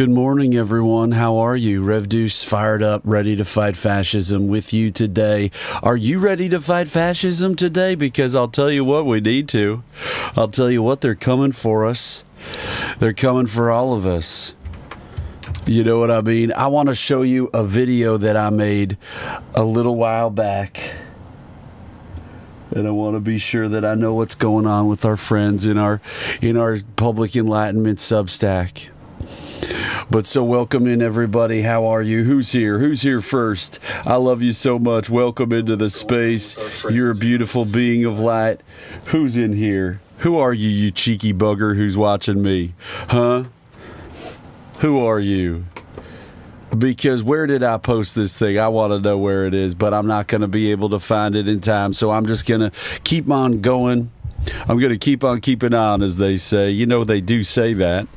Good morning, everyone. How are you? Rev Deuce fired up, ready to fight fascism with you today. Are you ready to fight fascism today? Because I'll tell you what, we need to. I'll tell you what, they're coming for us. They're coming for all of us. You know what I mean? I want to show you a video that I made a little while back. And I want to be sure that I know what's going on with our friends in our Public Enlightenment Substack. But so welcome in, everybody. How are you? Who's here? Who's here first? I love you so much. Welcome into the space. You're a beautiful being of light. Who's in here? Who are you, you cheeky bugger who's watching me? Huh? Who are you? Because where did I post this thing? I want to know where it is, but I'm not going to be able to find it in time. So I'm just going to keep on going. I'm going to keep on keeping on, as they say. You know, they do say that.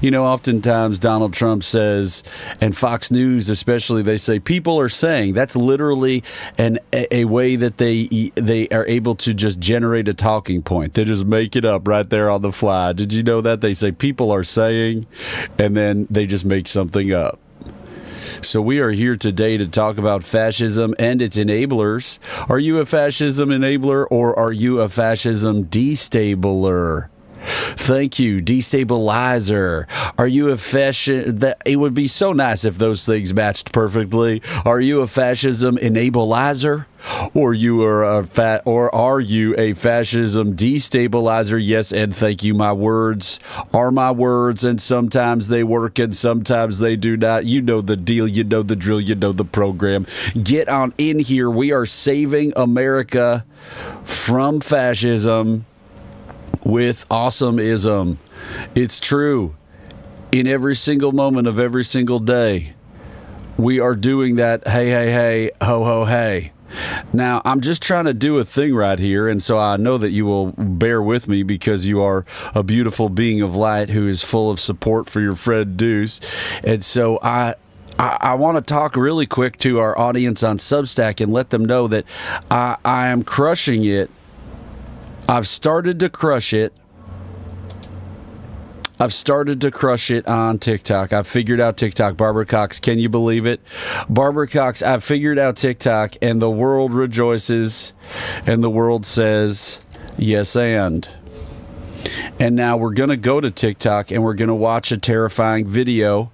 You know, oftentimes Donald Trump says, and Fox News especially, they say people are saying. That's literally a way that they are able to just generate a talking point. They just make it up right there on the fly. Did you know that? They say people are saying, and then they just make something up. So we are here today to talk about fascism and its enablers. Are you a fascism enabler, or are you a fascism destabler? Thank you, destabilizer. Are you a fascist? It would be so nice if those things matched perfectly. Are you a fascism enableizer, or are you a fascism destabilizer? Yes, and thank you. My words are my words, and sometimes they work and sometimes they do not. You know the deal. You know the drill. You know the program. Get on in here. We are saving America from fascism with awesomeism. It's true. In every single moment of every single day, we are doing that. Hey, hey, hey, ho, ho, hey. Now, I'm just trying to do a thing right here, and so I know that you will bear with me because you are a beautiful being of light who is full of support for your friend Deuce. And so I want to talk really quick to our audience on Substack and let them know that I am crushing it. I've started to crush it. I've started to crush it on TikTok. I've figured out TikTok. Barbara Cox, can you believe it? Barbara Cox, I've figured out TikTok, and the world rejoices, and the world says, yes, and now we're going to go to TikTok, and we're going to watch a terrifying video.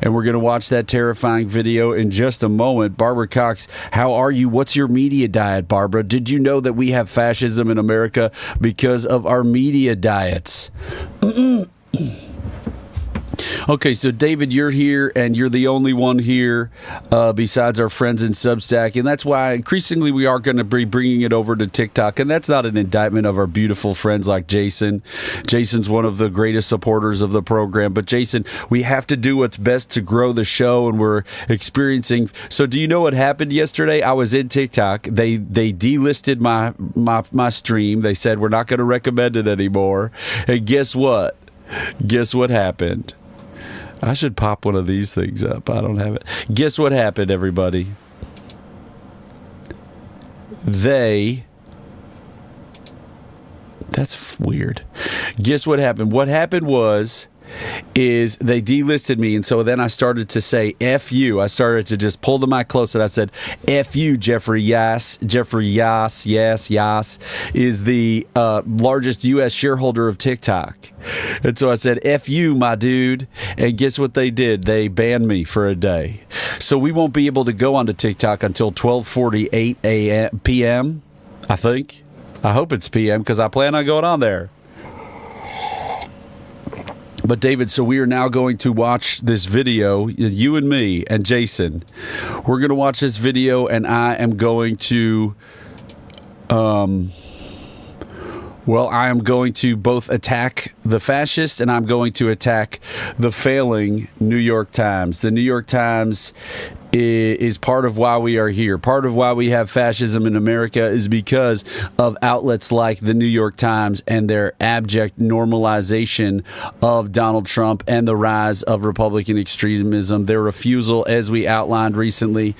And we're going to watch that terrifying video in just a moment. Barbara Cox, how are you? What's your media diet, Barbara? Did you know that we have fascism in America because of our media diets? Okay, so David, you're here, and you're the only one here besides our friends in Substack, and that's why increasingly we are going to be bringing it over to TikTok, and that's not an indictment of our beautiful friends like Jason. Jason's one of the greatest supporters of the program, but Jason, we have to do what's best to grow the show, and we're experiencing. So do you know what happened yesterday? I was in TikTok. They delisted my stream. They said we're not going to recommend it anymore, and guess what? Guess what happened? I should pop one of these things up. I don't have it. Guess what happened, everybody? That's weird. Guess what happened? What happened is they delisted me, and so then I started to say F you. I started to just pull the mic close, and I said F you, Jeffrey Yass. Jeffrey Yass is the largest U.S. shareholder of TikTok. And so I said F you, my dude. And guess what they did? They banned me for a day. So we won't be able to go onto TikTok until 12:48 p.m., I think. I hope it's p.m. because I plan on going on there. But David, so we are now going to watch this video, you and me and Jason. We're going to watch this video, and I am going to, I am going to both attack the fascists, and I'm going to attack the failing New York Times. The New York Times is part of why we are here. Part of why we have fascism in America is because of outlets like the New York Times and their abject normalization of Donald Trump and the rise of Republican extremism, their refusal, as we outlined recently,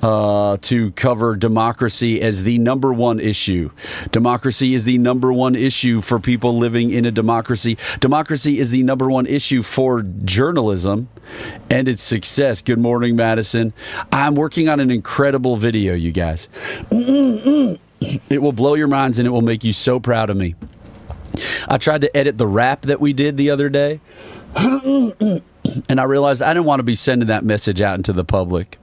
to cover democracy as the number one issue. Democracy is the number one issue for people living in a democracy. Democracy is the number one issue for journalism and its success. Good morning, Madison. I'm working on an incredible video, you guys. It will blow your minds and it will make you so proud of me. I tried to edit the rap that we did the other day, and I realized I didn't want to be sending that message out into the public.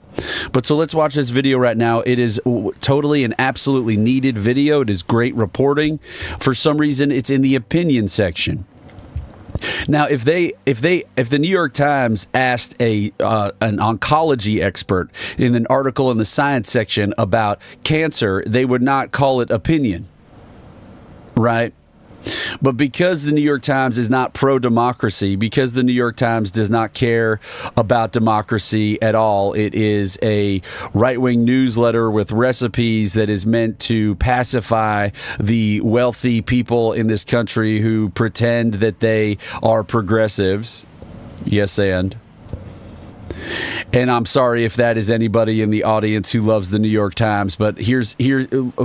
But so let's watch this video right now. It is totally and absolutely needed video. It is great reporting. For some reason, it's in the opinion section. Now, if the New York Times asked an oncology expert in an article in the science section about cancer, they would not call it opinion, right? But because the New York Times is not pro-democracy, because the New York Times does not care about democracy at all, it is a right-wing newsletter with recipes that is meant to pacify the wealthy people in this country who pretend that they are progressives. Yes, and I'm sorry if that is anybody in the audience who loves the New York Times, but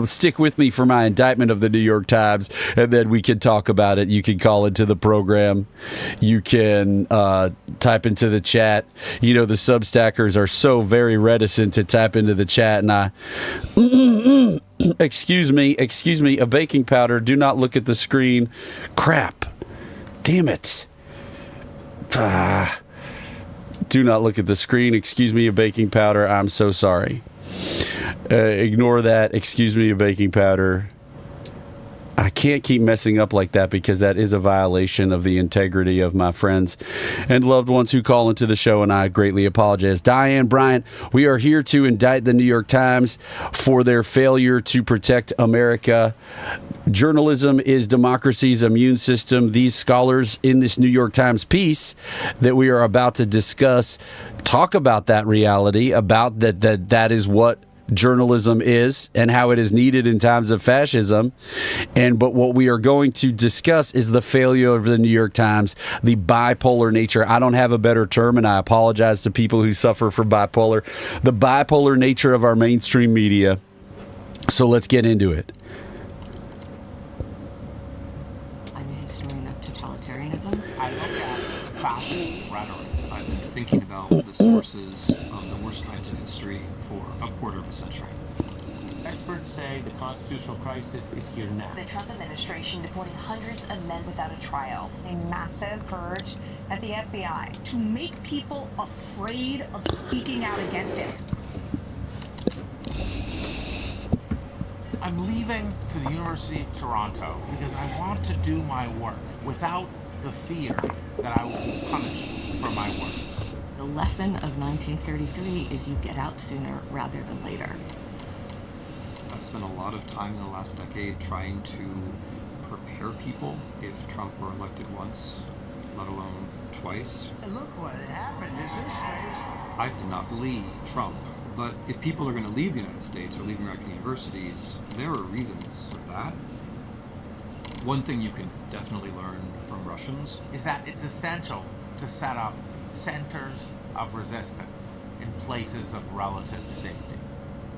stick with me for my indictment of the New York Times, and then we can talk about it. You can call into the program. You can type into the chat. You know, the Substackers are so very reticent to tap into the chat, and excuse me, a baking powder. Do not look at the screen. Crap. Damn it. Do not look at the screen. Excuse me, a baking powder. I'm so sorry. Ignore that. Excuse me, a baking powder. I can't keep messing up like that because that is a violation of the integrity of my friends and loved ones who call into the show, and I greatly apologize. Diane Bryant, we are here to indict the New York Times for their failure to protect America. Journalism is democracy's immune system. These scholars in this New York Times piece that we are about to discuss talk about that reality, about that is what journalism is and how it is needed in times of fascism. But what we are going to discuss is the failure of the New York Times, the bipolar nature. I don't have a better term, and I apologize to people who suffer from bipolar. The bipolar nature of our mainstream media. So let's get into it. I'm a historian of totalitarianism. I look at fascist rhetoric. I've been thinking about the sources of the worst kinds of history for a quarter of a century. Experts say the constitutional crisis is here now. The Trump administration deporting hundreds of men without a trial. A massive purge at the FBI. To make people afraid of speaking out against it. I'm leaving to the University of Toronto because I want to do my work without the fear that I will be punished for my work. The lesson of 1933 is you get out sooner rather than later. I've spent a lot of time in the last decade trying to prepare people if Trump were elected once, let alone twice. And look what happened, is this crazy? I did not flee Trump, but if people are going to leave the United States or leave American universities, there are reasons for that. One thing you can definitely learn from Russians Is that it's essential to set up centers of resistance in places of relative safety.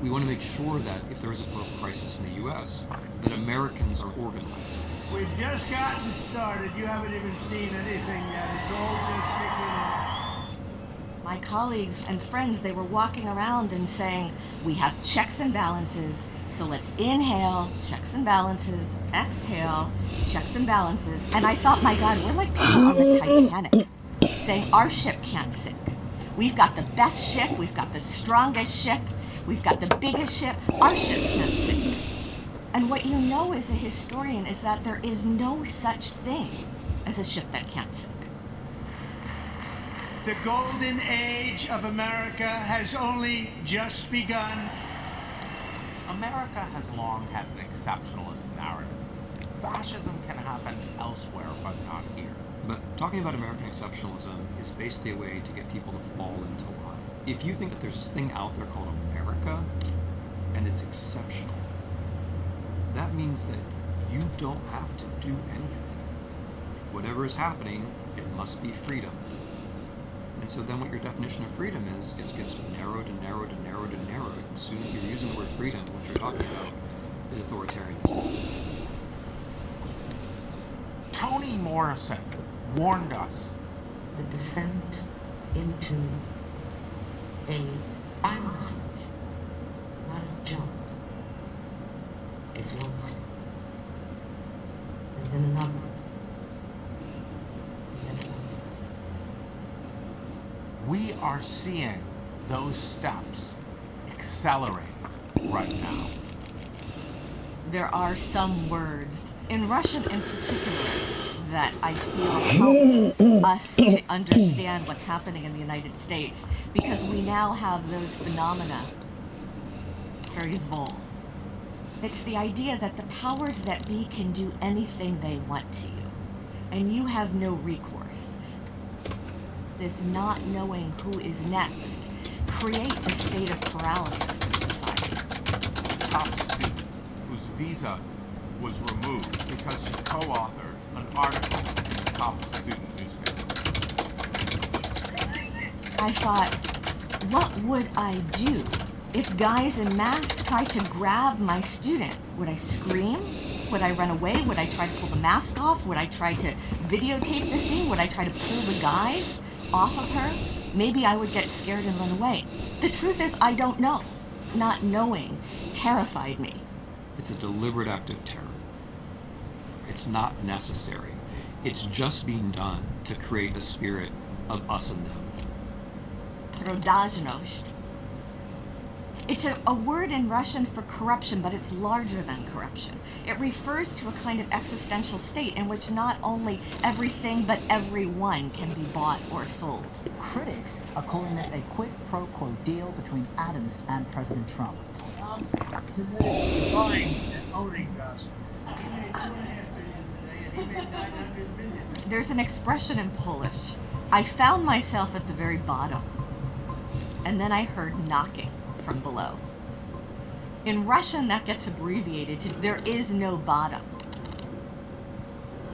we want to make sure that if there is a political crisis in the U.S., that Americans are organized. We've just gotten started. You haven't even seen anything yet. It's all just kicking off. My colleagues and friends, they were walking around and saying, we have checks and balances, so let's inhale, checks and balances, exhale, checks and balances. And I thought, my God, we're like people on the Titanic, saying our ship can't sink. We've got the best ship, we've got the strongest ship, we've got the biggest ship, our ship can't sink. And what you know as a historian is that there is no such thing as a ship that can't sink. The golden age of America has only just begun. America has long had an exceptionalist narrative. Fascism can happen elsewhere, but not here. But talking about American exceptionalism is basically a way to get people to fall into line. If you think that there's this thing out there called America and it's exceptional, that means that you don't have to do anything. Whatever is happening, it must be freedom. And so then what your definition of freedom is gets narrowed and narrowed and narrowed and narrowed. As soon as you're using the word freedom, what you're talking about is authoritarian. Toni Morrison warned us. The descent into a final stage, not a jump, is one step, and then another, and then another. We are seeing those steps accelerate right now. There are some words, in Russian in particular, that I feel help us to understand what's happening in the United States, because we now have those phenomena. Vol. It's the idea that the powers that be can do anything they want to you, and you have no recourse. This not knowing who is next creates a state of paralysis in society. Top student whose visa was removed because she co-authored an article in the top student newspaper. I thought, what would I do if guys in masks tried to grab my student? Would I scream? Would I run away? Would I try to pull the mask off? Would I try to videotape the scene? Would I try to pull the guys off of her? Maybe I would get scared and run away. The truth is, I don't know. Not knowing terrified me. It's a deliberate act of terror. It's not necessary. It's just being done to create a spirit of us and them. Продажность. It's a word in Russian for corruption, but it's larger than corruption. It refers to a kind of existential state in which not only everything but everyone can be bought or sold. Critics are calling this a quid pro quo deal between Adams and President Trump. Buying and owning us. There's an expression in Polish. I found myself at the very bottom, and then I heard knocking from below. In Russian, that gets abbreviated to there is no bottom.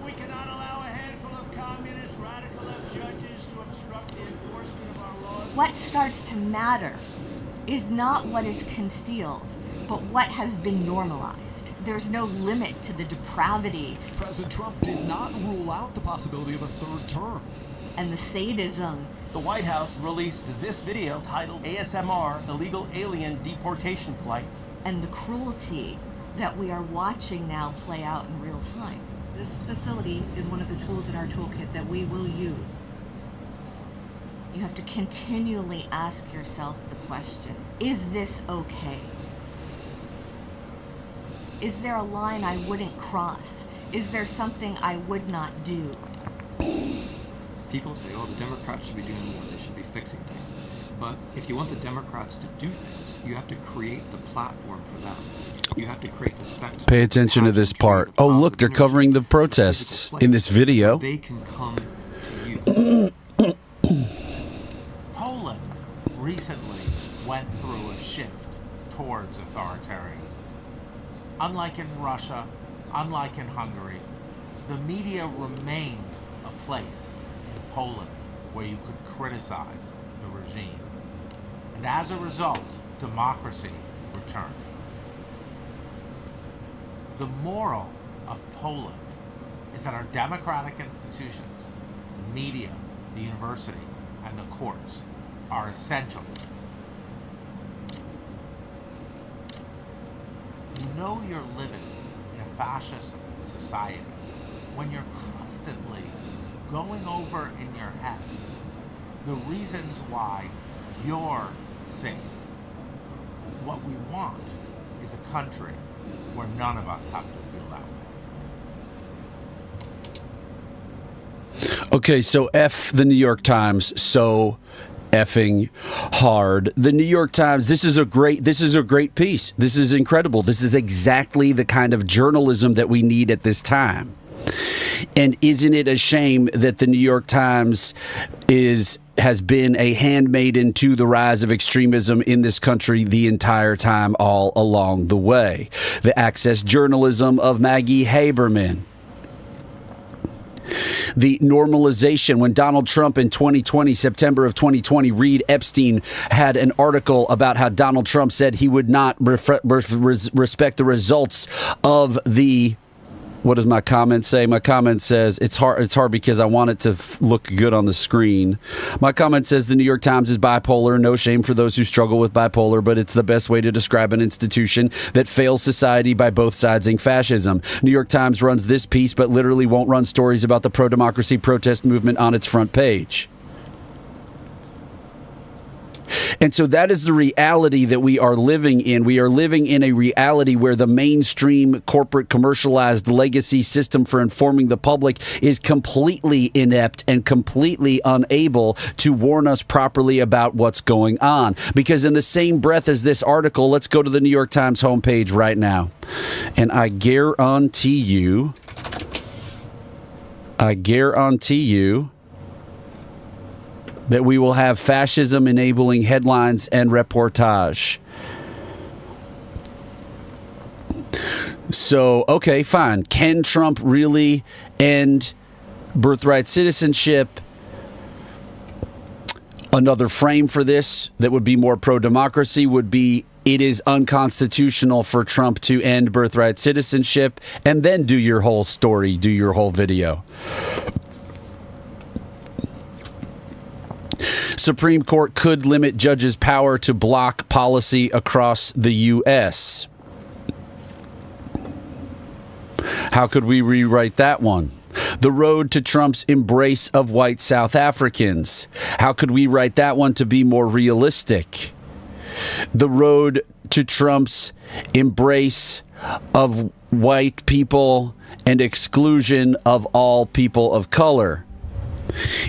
We cannot allow a handful of communist radical left judges to obstruct the enforcement of our laws. What starts to matter is not what is concealed, but what has been normalized. There's no limit to the depravity. President Trump did not rule out the possibility of a third term. And the sadism. The White House released this video titled ASMR, Illegal Alien Deportation Flight. And the cruelty that we are watching now play out in real time. This facility is one of the tools in our toolkit that we will use. You have to continually ask yourself the question, is this okay? Is there a line I wouldn't cross? Is there something I would not do? People say, oh, the Democrats should be doing more, they should be fixing things. But if you want the Democrats to do things, you have to create the platform for them. You have to create the spectacle. Pay attention to this part. Oh, look, they're covering the protests in this video. They can come to you. Poland recently went through a shift towards authoritarianism. Unlike in Russia, unlike in Hungary, the media remained a place in Poland where you could criticize the regime. And as a result, democracy returned. The moral of Poland is that our democratic institutions, the media, the university, and the courts are essential. You know you're living in a fascist society when you're constantly going over in your head the reasons why you're safe. What we want is a country where none of us have to feel that way. Okay, so F the New York Times so effing hard. The New York Times, this is a great piece. This is incredible. This is exactly the kind of journalism that we need at this time. And isn't it a shame that the New York Times has been a handmaiden to the rise of extremism in this country the entire time, all along the way? The access journalism of Maggie Haberman. The normalization when Donald Trump in 2020, September of 2020, Reed Epstein had an article about how Donald Trump said he would not respect the results of the. What does my comment say? My comment says it's hard because I want it to look good on the screen. My comment says the New York Times is bipolar. No shame for those who struggle with bipolar, but it's the best way to describe an institution that fails society by both sidesing fascism. New York Times runs this piece, but literally won't run stories about the pro-democracy protest movement on its front page. And so that is the reality that we are living in. We are living in a reality where the mainstream corporate commercialized legacy system for informing the public is completely inept and completely unable to warn us properly about what's going on. Because in the same breath as this article, let's go to the New York Times homepage right now. And I guarantee you that we will have fascism enabling headlines and reportage. So, okay, fine. Can Trump really end birthright citizenship? Another frame for this that would be more pro-democracy would be it is unconstitutional for Trump to end birthright citizenship, and then do your whole story, do your whole video. Supreme Court could limit judges' power to block policy across the U.S. How could we rewrite that one? The road to Trump's embrace of white South Africans. How could we write that one to be more realistic? The road to Trump's embrace of white people and exclusion of all people of color.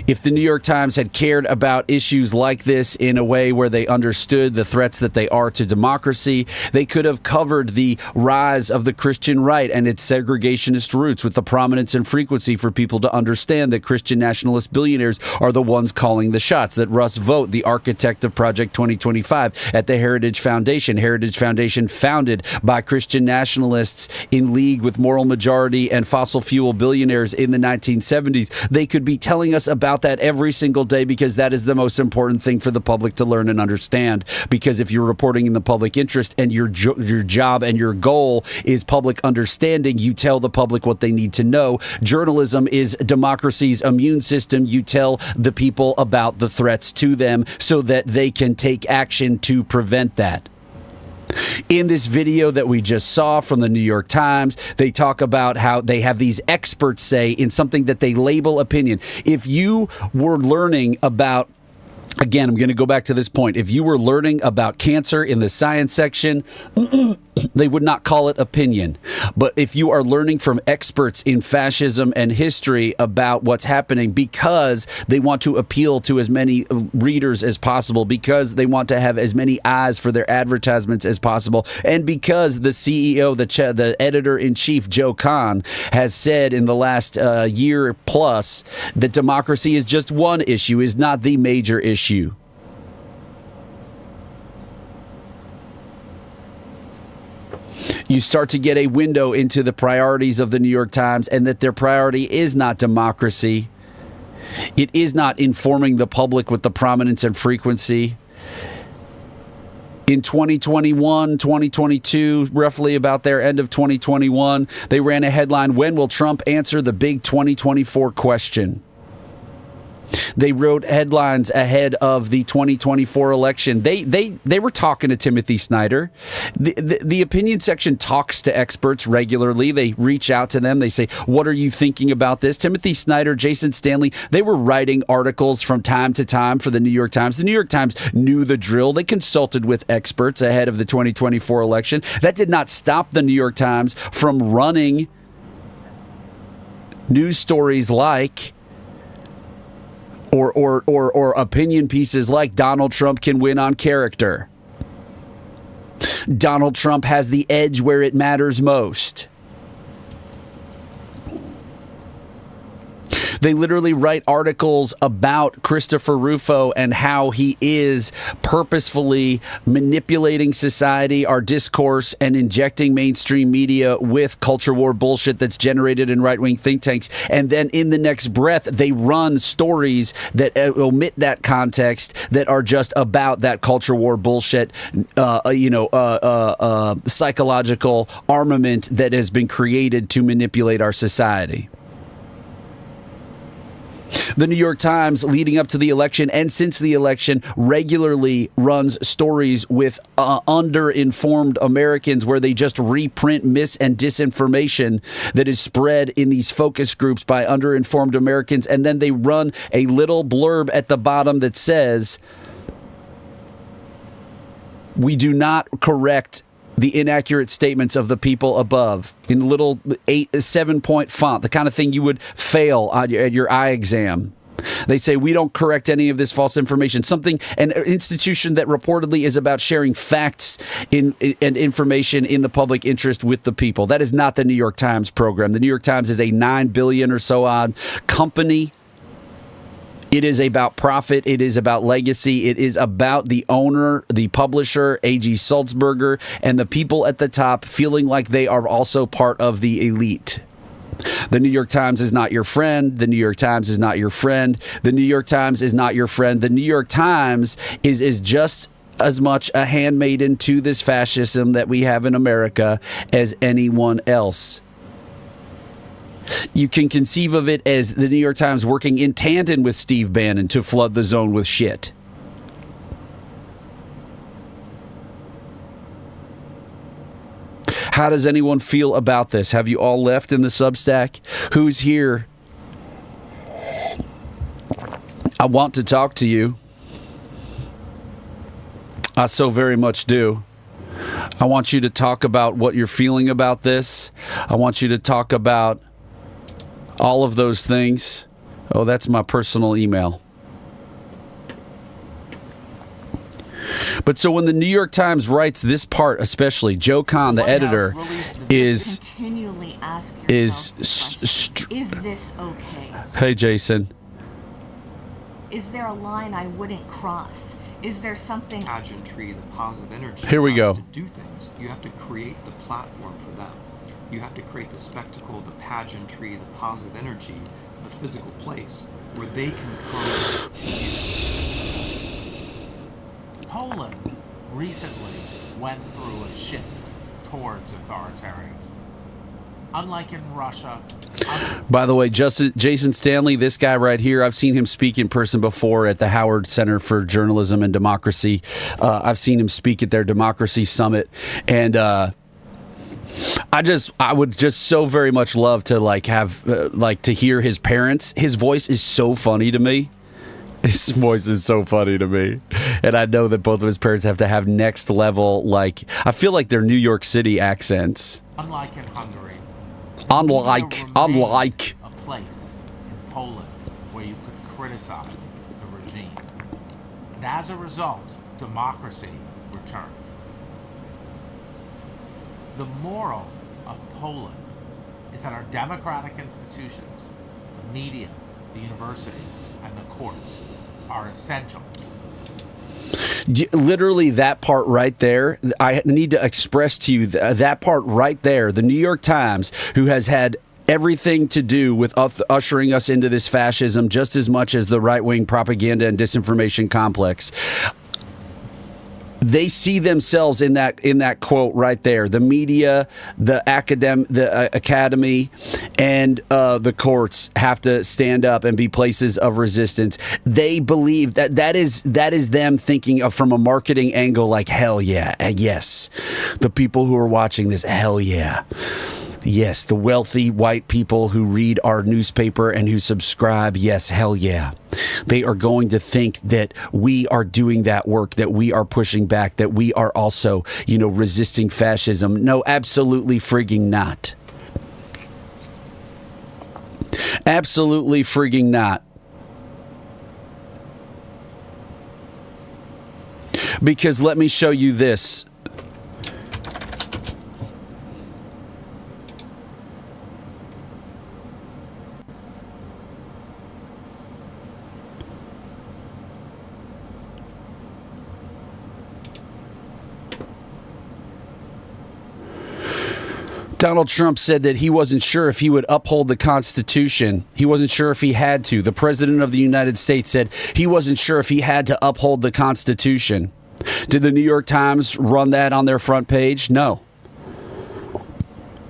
If the New York Times had cared about issues like this in a way where they understood the threats that they are to democracy, they could have covered the rise of the Christian right and its segregationist roots with the prominence and frequency for people to understand that Christian nationalist billionaires are the ones calling the shots, that Russ Vought, the architect of Project 2025 at the Heritage Foundation founded by Christian nationalists in league with moral majority and fossil fuel billionaires in the 1970s. They could be telling us about that every single day because that is the most important thing for the public to learn and understand. Because if you're reporting in the public interest and your job and your goal is public understanding, you tell the public what they need to know. Journalism is democracy's immune system. You tell the people about the threats to them so that they can take action to prevent that. In this video that we just saw from the New York Times, they talk about how they have these experts say in something that they label opinion. If you were learning about, again, I'm going to go back to this point. If you were learning about cancer in the science section, they would not call it opinion. But if you are learning from experts in fascism and history about what's happening because they want to appeal to as many readers as possible, because they want to have as many eyes for their advertisements as possible, and because the CEO, the editor-in-chief, Joe Kahn, has said in the last year plus that democracy is just one issue, is not the major issue. You start to get a window into the priorities of the New York Times, and that their priority is not democracy. It is not informing the public with the prominence and frequency. In 2021, 2022, roughly about their end of 2021, they ran a headline, "When will Trump answer the big 2024 question?" They wrote headlines ahead of the 2024 election. They were talking to Timothy Snyder. The opinion section talks to experts regularly. They reach out to them. They say, "What are you thinking about this?" Timothy Snyder, Jason Stanley, they were writing articles from time to time for the New York Times. The New York Times knew the drill. They consulted with experts ahead of the 2024 election. That did not stop the New York Times from running news stories like or opinion pieces like Donald Trump can win on character. Donald Trump has the edge where it matters most. They literally write articles about Christopher Rufo and how he is purposefully manipulating society, our discourse, and injecting mainstream media with culture war bullshit that's generated in right-wing think tanks. And then in the next breath, they run stories that omit that context, that are just about that culture war bullshit, psychological armament that has been created to manipulate our society. The New York Times, leading up to the election and since the election, regularly runs stories with under-informed Americans where they just reprint mis- and disinformation that is spread in these focus groups by under-informed Americans, and then they run a little blurb at the bottom that says, "We do not correct the inaccurate statements of the people above," in little 7-point font, the kind of thing you would fail at your eye exam. They say, "We don't correct any of this false information." An institution that reportedly is about sharing facts and information in the public interest with the people. That is not the New York Times program. The New York Times is a $9 billion or so odd company. It is about profit. It is about legacy. It is about the owner, the publisher, A.G. Sulzberger, and the people at the top feeling like they are also part of the elite. The New York Times is not your friend. The New York Times is not your friend. The New York Times is not your friend. The New York Times is just as much a handmaiden to this fascism that we have in America as anyone else. You can conceive of it as the New York Times working in tandem with Steve Bannon to flood the zone with shit. How does anyone feel about this? Have you all left in the Substack? Who's here? I want to talk to you. I so very much do. I want you to talk about what you're feeling about this. I want you to talk about all of those things. Oh, that's my personal email. But so when the New York Times writes this part, especially Joe Kahn, the editor, is continually ask yourself is this okay? Hey, Jason. Is there a line I wouldn't cross? Is there something pageantry, the positive energy? Here we go. To do things, you have to create the platform for them. You have to create the spectacle, the pageantry, the positive energy, the physical place where they can come to you. Poland recently went through a shift towards authoritarianism. Unlike in Russia. By the way, Jason Stanley, this guy right here, I've seen him speak in person before at the Howard Center for Journalism and Democracy. I've seen him speak at their Democracy Summit, and I would just so very much love to to hear his parents. His voice is so funny to me. His voice is so funny to me. And I know that both of his parents have to have next level, I feel like they're New York City accents. Unlike in Hungary. Unlike. A place in Poland where you could criticize the regime. And as a result, democracy returned. The moral of Poland is that our democratic institutions, the media, the university, and the courts are essential. Literally that part right there, I need to express to you that part right there. The New York Times, who has had everything to do with ushering us into this fascism just as much as the right-wing propaganda and disinformation complex. They see themselves in that quote right there. The media, the academy, and the courts have to stand up and be places of resistance. They believe that is them thinking of from a marketing angle, like, hell yeah, yes. The people who are watching this, hell yeah. Yes, the wealthy white people who read our newspaper and who subscribe, yes, hell yeah. They are going to think that we are doing that work, that we are pushing back, that we are also, resisting fascism. No, absolutely frigging not. Absolutely frigging not. Because let me show you this. Donald Trump said that he wasn't sure if he would uphold the Constitution. He wasn't sure if he had to. The President of the United States said he wasn't sure if he had to uphold the Constitution. Did the New York Times run that on their front page? No.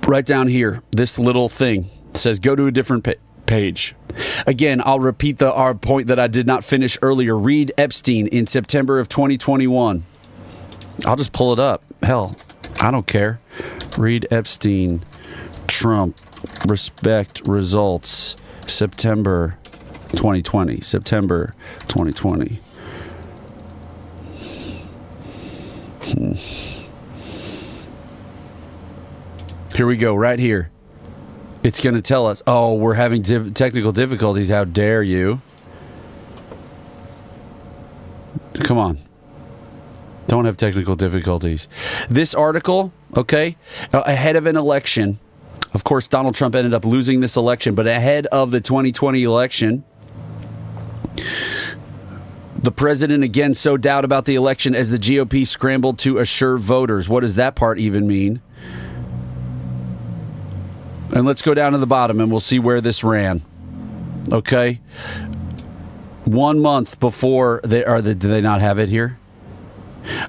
Right down here, this little thing says go to a different page. Again, I'll repeat our point that I did not finish earlier. Reed Epstein in September of 2021. I'll just pull it up. Hell, I don't care. Reed Epstein, Trump, respect results, September 2020. September 2020. Here we go, right here. It's going to tell us, oh, we're having technical difficulties. How dare you? Come on. Don't have technical difficulties. This article, okay, ahead of an election. Of course, Donald Trump ended up losing this election, but ahead of the 2020 election, the president again sowed doubt about the election as the GOP scrambled to assure voters. What does that part even mean? And let's go down to the bottom and we'll see where this ran. Okay? 1 month before do they not have it here?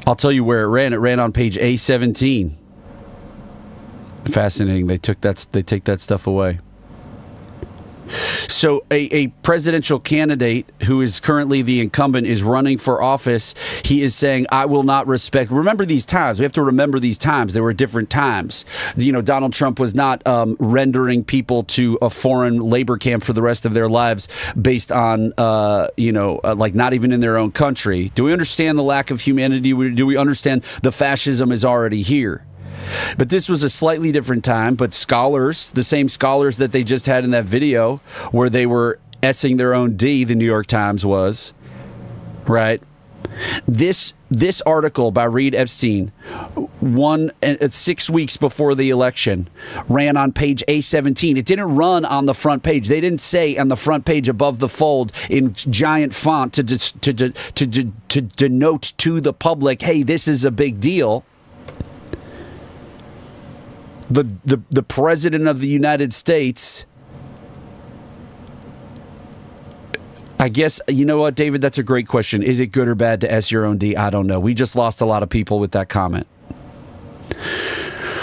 I'll tell you where it ran. It ran on page A17. Fascinating. They take that stuff away. So a presidential candidate who is currently the incumbent is running for office. He is saying, I will not respect. Remember these times. We have to remember these times. There were different times. You know, Donald Trump was not rendering people to a foreign labor camp for the rest of their lives based on, like not even in their own country. Do we understand the lack of humanity? Do we understand the fascism is already here? But this was a slightly different time, but scholars, the same scholars that they just had in that video where they were S-ing their own D, the New York Times was, right? This article by Reed Epstein, 6 weeks before the election, ran on page A17. It didn't run on the front page. They didn't say on the front page above the fold in giant font to denote to the public, hey, this is a big deal. The president of the United States, I guess, you know what, David, that's a great question. Is it good or bad to S your own D? I don't know. We just lost a lot of people with that comment.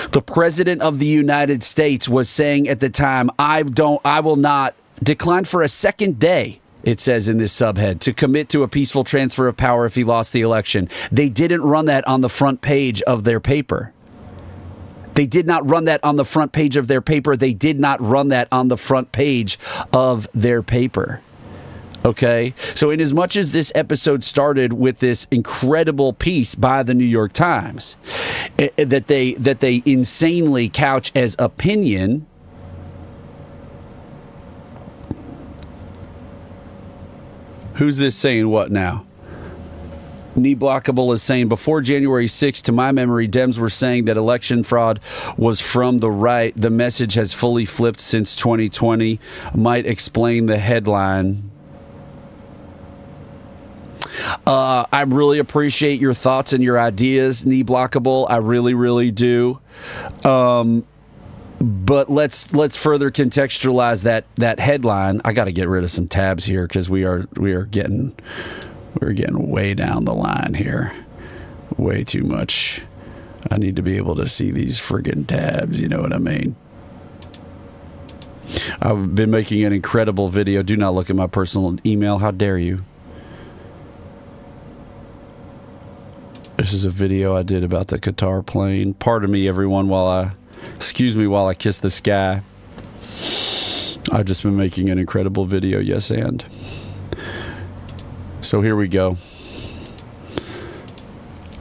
The president of the United States was saying at the time, I will not decline for a second day, it says in this subhead, to commit to a peaceful transfer of power if he lost the election. They didn't run that on the front page of their paper. They did not run that on the front page of their paper. They did not run that on the front page of their paper. Okay? So in as much as this episode started with this incredible piece by the New York Times that they insanely couch as opinion, who's this saying what now? Knee Blockable is saying, before January 6th, to my memory, Dems were saying that election fraud was from the right. The message has fully flipped since 2020. Might explain the headline. I really appreciate your thoughts and your ideas, Knee Blockable. I really, really do. But let's further contextualize that headline. I got to get rid of some tabs here because we're getting way down the line here. Way too much. I need to be able to see these friggin' tabs, you know what I mean? I've been making an incredible video. Do not look at my personal email. How dare you? This is a video I did about the Qatar plane. Pardon me, everyone, excuse me while I kiss the sky. I've just been making an incredible video, yes, and... So here we go.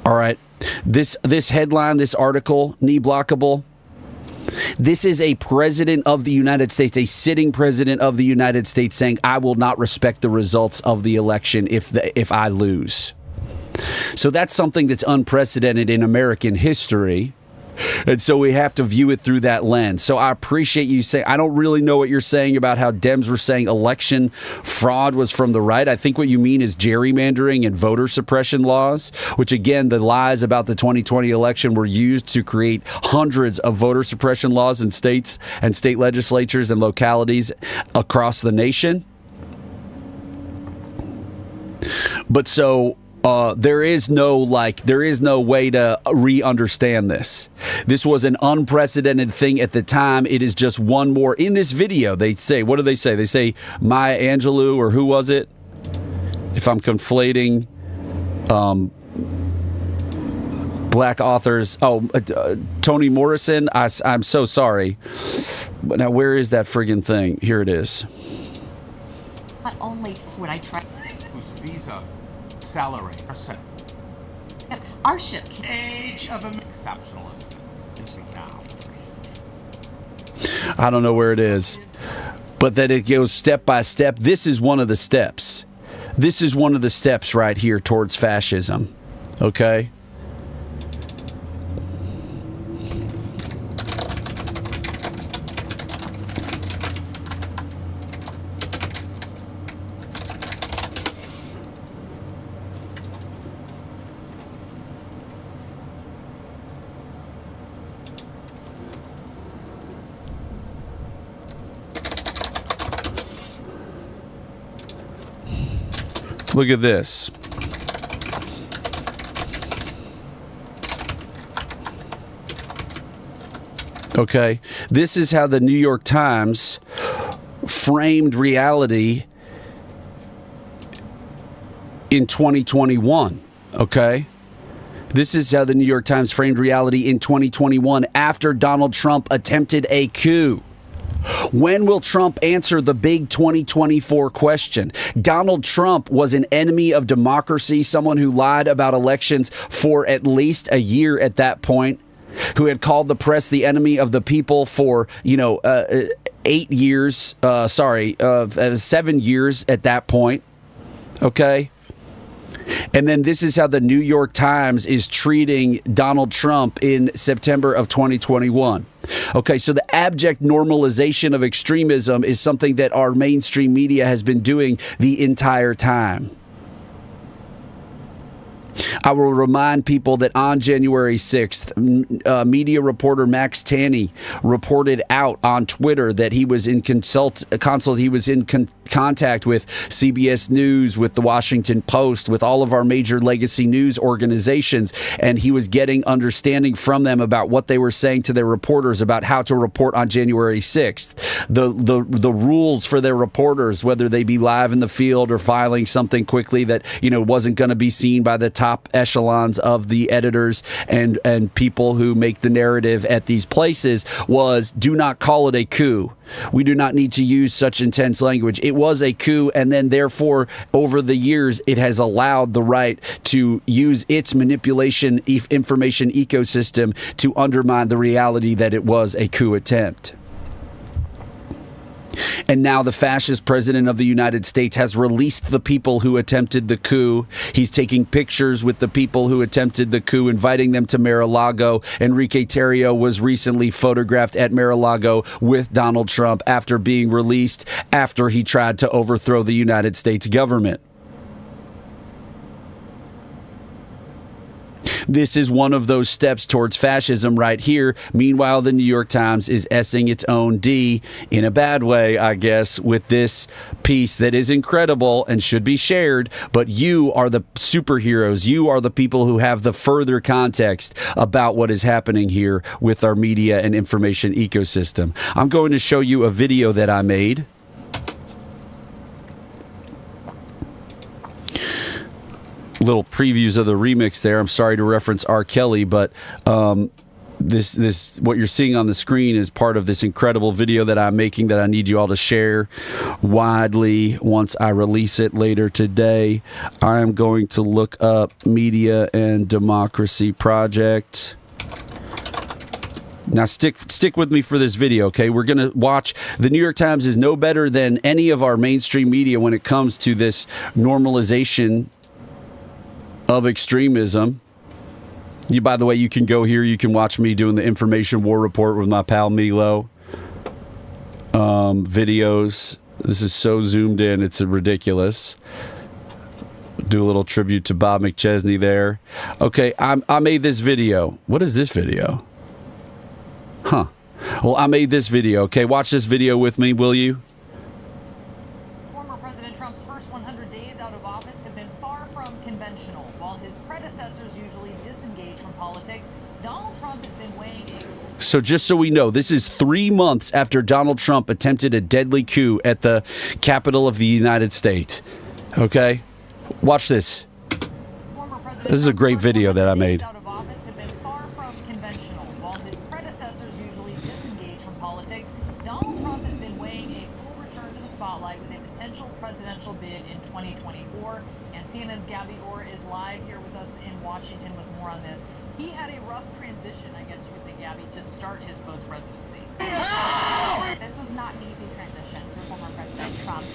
All right. This headline, this article, Knee Blockable. This is a president of the United States, a sitting president of the United States saying, I will not respect the results of the election if I lose. So that's something that's unprecedented in American history. And so we have to view it through that lens. So I appreciate you saying, I don't really know what you're saying about how Dems were saying election fraud was from the right. I think what you mean is gerrymandering and voter suppression laws, which again, the lies about the 2020 election were used to create hundreds of voter suppression laws in states and state legislatures and localities across the nation. But so there is no way to re-understand this. This was an unprecedented thing at the time. It is just one more. In this video, they say, what do they say? They say Maya Angelou, or who was it? If I'm conflating black authors. Toni Morrison. I'm so sorry. But now where is that friggin' thing? Here it is. Not only would I try... Whose visa, salary, our ship... Age of exceptionalism. Now. I don't know where it is. But that it goes step by step. This is one of the steps. This is one of the steps right here towards fascism. Okay? Look at this. Okay, this is how the New York Times framed reality in 2021. Okay, this is how the New York Times framed reality in 2021 after Donald Trump attempted a coup. When will Trump answer the big 2024 question? Donald Trump was an enemy of democracy, someone who lied about elections for at least a year at that point, who had called the press the enemy of the people for, 7 years at that point. Okay? And then this is how the New York Times is treating Donald Trump in September of 2021. Okay, so the abject normalization of extremism is something that our mainstream media has been doing the entire time. I will remind people that on January 6th, media reporter Max Tanney reported out on Twitter that he was in contact with CBS News, with the Washington Post, with all of our major legacy news organizations, and he was getting understanding from them about what they were saying to their reporters about how to report on January 6th. The rules for their reporters, whether they be live in the field or filing something quickly that wasn't going to be seen by the top echelons of the editors and people who make the narrative at these places, was do not call it a coup. We do not need to use such intense language. It was a coup, and then therefore over the years it has allowed the right to use its manipulation information ecosystem to undermine the reality that it was a coup attempt. And now the fascist president of the United States has released the people who attempted the coup. He's taking pictures with the people who attempted the coup, inviting them to Mar-a-Lago. Enrique Tarrio was recently photographed at Mar-a-Lago with Donald Trump after being released after he tried to overthrow the United States government. This is one of those steps towards fascism right here. Meanwhile, the New York Times is essing its own D in a bad way, I guess, with this piece that is incredible and should be shared. But you are the superheroes. You are the people who have the further context about what is happening here with our media and information ecosystem. I'm going to show you a video that I made. Little previews of the remix there. I'm sorry to reference R. Kelly, but this what you're seeing on the screen is part of this incredible video that I'm making that I need you all to share widely once I release it later today. I am going to look up Media and Democracy Project. Now stick with me for this video, okay? We're going to watch. The New York Times is no better than any of our mainstream media when it comes to this normalization of extremism. By the way, you can go here. You can watch me doing the information war report with my pal Milo. Videos. This is so zoomed in. It's ridiculous. Do a little tribute to Bob McChesney there. Okay, I made this video. What is this video? Huh. Well, I made this video. Okay, watch this video with me, will you? Former President Trump's first 100 days out of office have been far from conventional. While his predecessors usually disengage from politics, Donald Trump has been weighing a... So just so we know, this is 3 months after Donald Trump attempted a deadly coup at the Capitol of the United States. Okay? Watch this. This is a great video that I made. Presidential bid in 2024, and CNN's Gabby Orr is live here with us in Washington with more on this. He had a rough transition, I guess you would say, Gabby, to start his post-presidency. This was not an easy transition for former President Trump.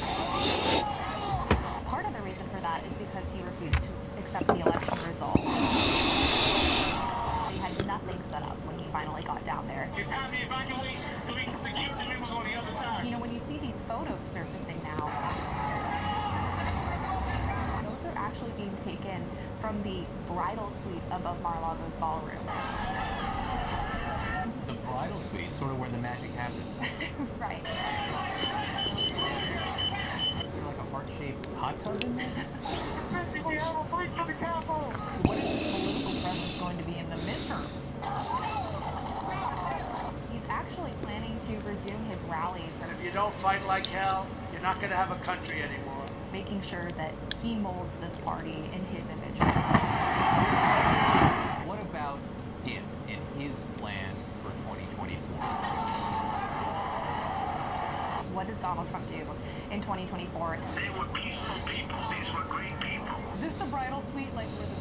Part of the reason for that is because he refused to accept the election result. He had nothing set up when he finally got down there. You know, when you see these photos surfacing now, those are actually being taken from the bridal suite above Mar-a-Lago's ballroom. The bridal suite, sort of where the magic happens. Right. Is there like a heart-shaped hot tub in there? We have a breach of the Capitol! What is his political presence going to be in the midterms? He's actually planning to resume his rallies. And if you don't fight like hell, you're not going to have a country anymore. Making sure that he molds this party in his image. What about him and his plans for 2024? What does Donald Trump do in 2024? They were peaceful people. These were great people. Is this the bridal suite, like where the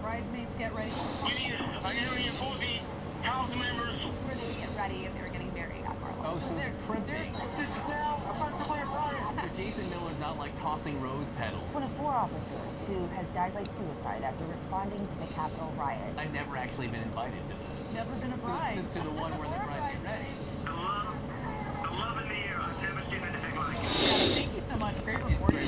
bridesmaids get ready? We need a reinforcing council members. Where they would get ready if they were getting married at Mar-a-Lago. Oh, so they're crimping. This is now effectively a riot. So Jason Miller's not like tossing rose petals. One of 4 officers who has died by suicide after responding to the Capitol riot. I've never actually been invited to this. Never been a bride. To the one where the brides get ready. The love in the air. I've never seen anything like it. Thank you so much. Great reporting.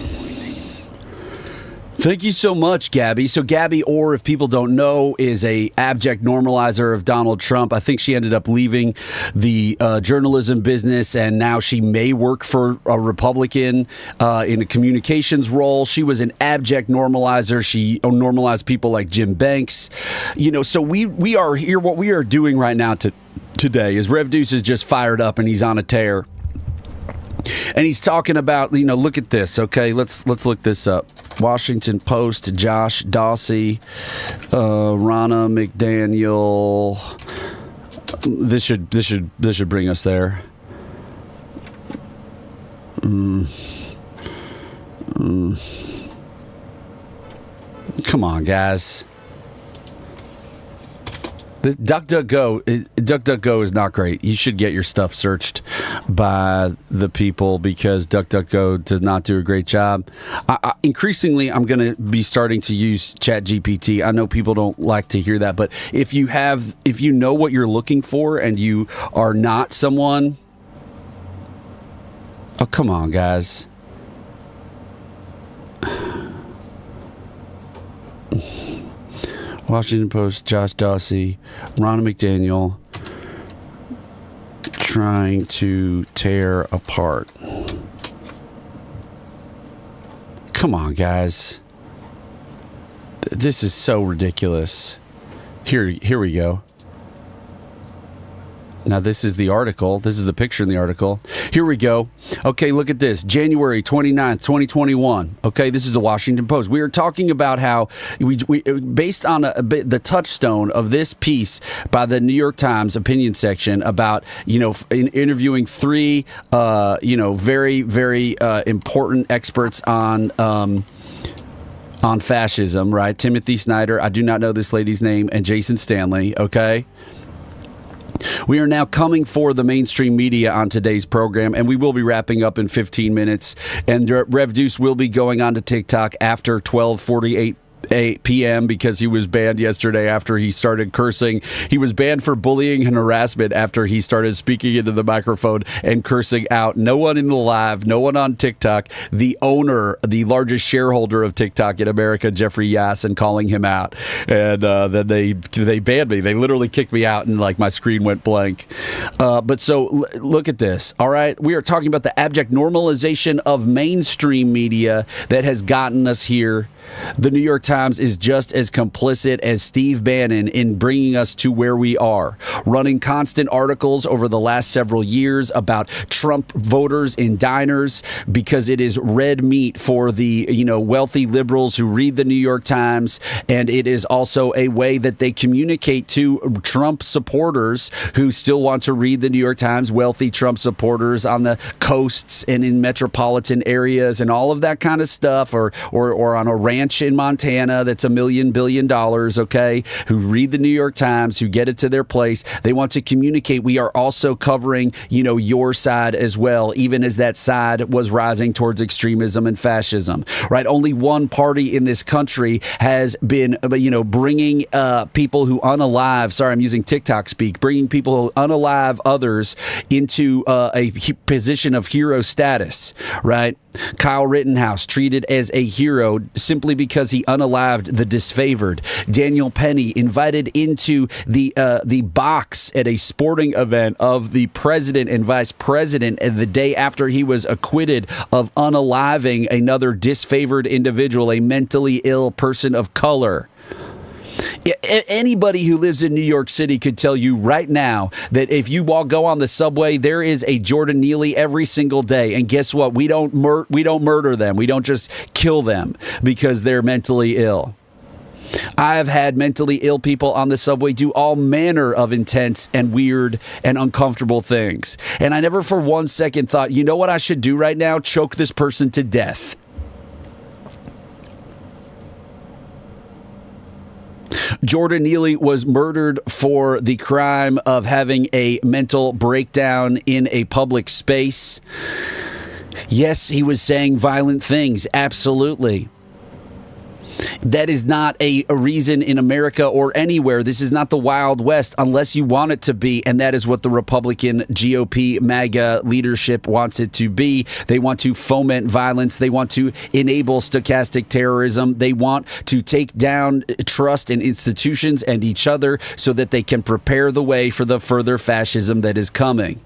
Thank you so much, Gabby. So Gabby Orr, if people don't know, is a abject normalizer of Donald Trump. I think she ended up leaving the journalism business, and now she may work for a Republican in a communications role. She was an abject normalizer. She normalized people like Jim Banks. You know, so we are here. What we are doing right now today is Rev Deuce is just fired up and he's on a tear. And he's talking about, you know, look at this. Okay, let's look this up. Washington Post, Josh Dawsey, Ronna McDaniel. This should bring us there. Come on, guys. The DuckDuckGo is not great. You should get your stuff searched by the people because DuckDuckGo does not do a great job. Increasingly, I'm going to be starting to use ChatGPT. I know people don't like to hear that, but if you know what you're looking for and you are not someone... Oh, come on, guys. Washington Post, Josh Dawsey, Ronna McDaniel trying to tear apart. Come on, guys. This is so ridiculous. Here we go. Now, this is the article. This is the picture in the article. Here we go. Okay, look at this. January 29th, 2021. Okay, this is the Washington Post. We are talking about how, we based on the touchstone of this piece by the New York Times opinion section about, you know, interviewing 3, very, very important experts on fascism, right? Timothy Snyder, I do not know this lady's name, and Jason Stanley, okay? We are now coming for the mainstream media on today's program, and we will be wrapping up in 15 minutes. And Rev Deuce will be going on to TikTok after 12:48 p.m. because he was banned yesterday after he started cursing. He was banned for bullying and harassment after he started speaking into the microphone and cursing out no one in the live, no one on TikTok, the owner, the largest shareholder of TikTok in America, Jeffrey Yasin, calling him out. And then they banned me. They literally kicked me out and like my screen went blank. But so look at this. All right. We are talking about the abject normalization of mainstream media that has gotten us here. The New York Times is just as complicit as Steve Bannon in bringing us to where we are, running constant articles over the last several years about Trump voters in diners because it is red meat for the wealthy liberals who read the New York Times, and it is also a way that they communicate to Trump supporters who still want to read the New York Times, wealthy Trump supporters on the coasts and in metropolitan areas and all of that kind of stuff, or on a ranch in Montana that's $1 billion, okay, who read the New York Times, who get it to their place. They want to communicate. We are also covering, your side as well, even as that side was rising towards extremism and fascism, right? Only one party in this country has been, bringing people who unalive, sorry, I'm using TikTok speak, bringing people who unalive others into a position of hero status, right? Kyle Rittenhouse treated as a hero simply because he unalived the disfavored. Daniel Penny invited into the box at a sporting event of the president and vice president the day after he was acquitted of unaliving another disfavored individual, a mentally ill person of color. Anybody who lives in New York City could tell you right now that if you go on the subway, there is a Jordan Neely every single day. And guess what? We don't murder them. We don't just kill them because they're mentally ill. I've had mentally ill people on the subway do all manner of intense and weird and uncomfortable things. And I never for one second thought, you know what I should do right now? Choke this person to death. Jordan Neely was murdered for the crime of having a mental breakdown in a public space. Yes, he was saying violent things. Absolutely. That is not a reason in America or anywhere. This is not the Wild West unless you want it to be. And that is what the Republican GOP MAGA leadership wants it to be. They want to foment violence. They want to enable stochastic terrorism. They want to take down trust in institutions and each other so that they can prepare the way for the further fascism that is coming.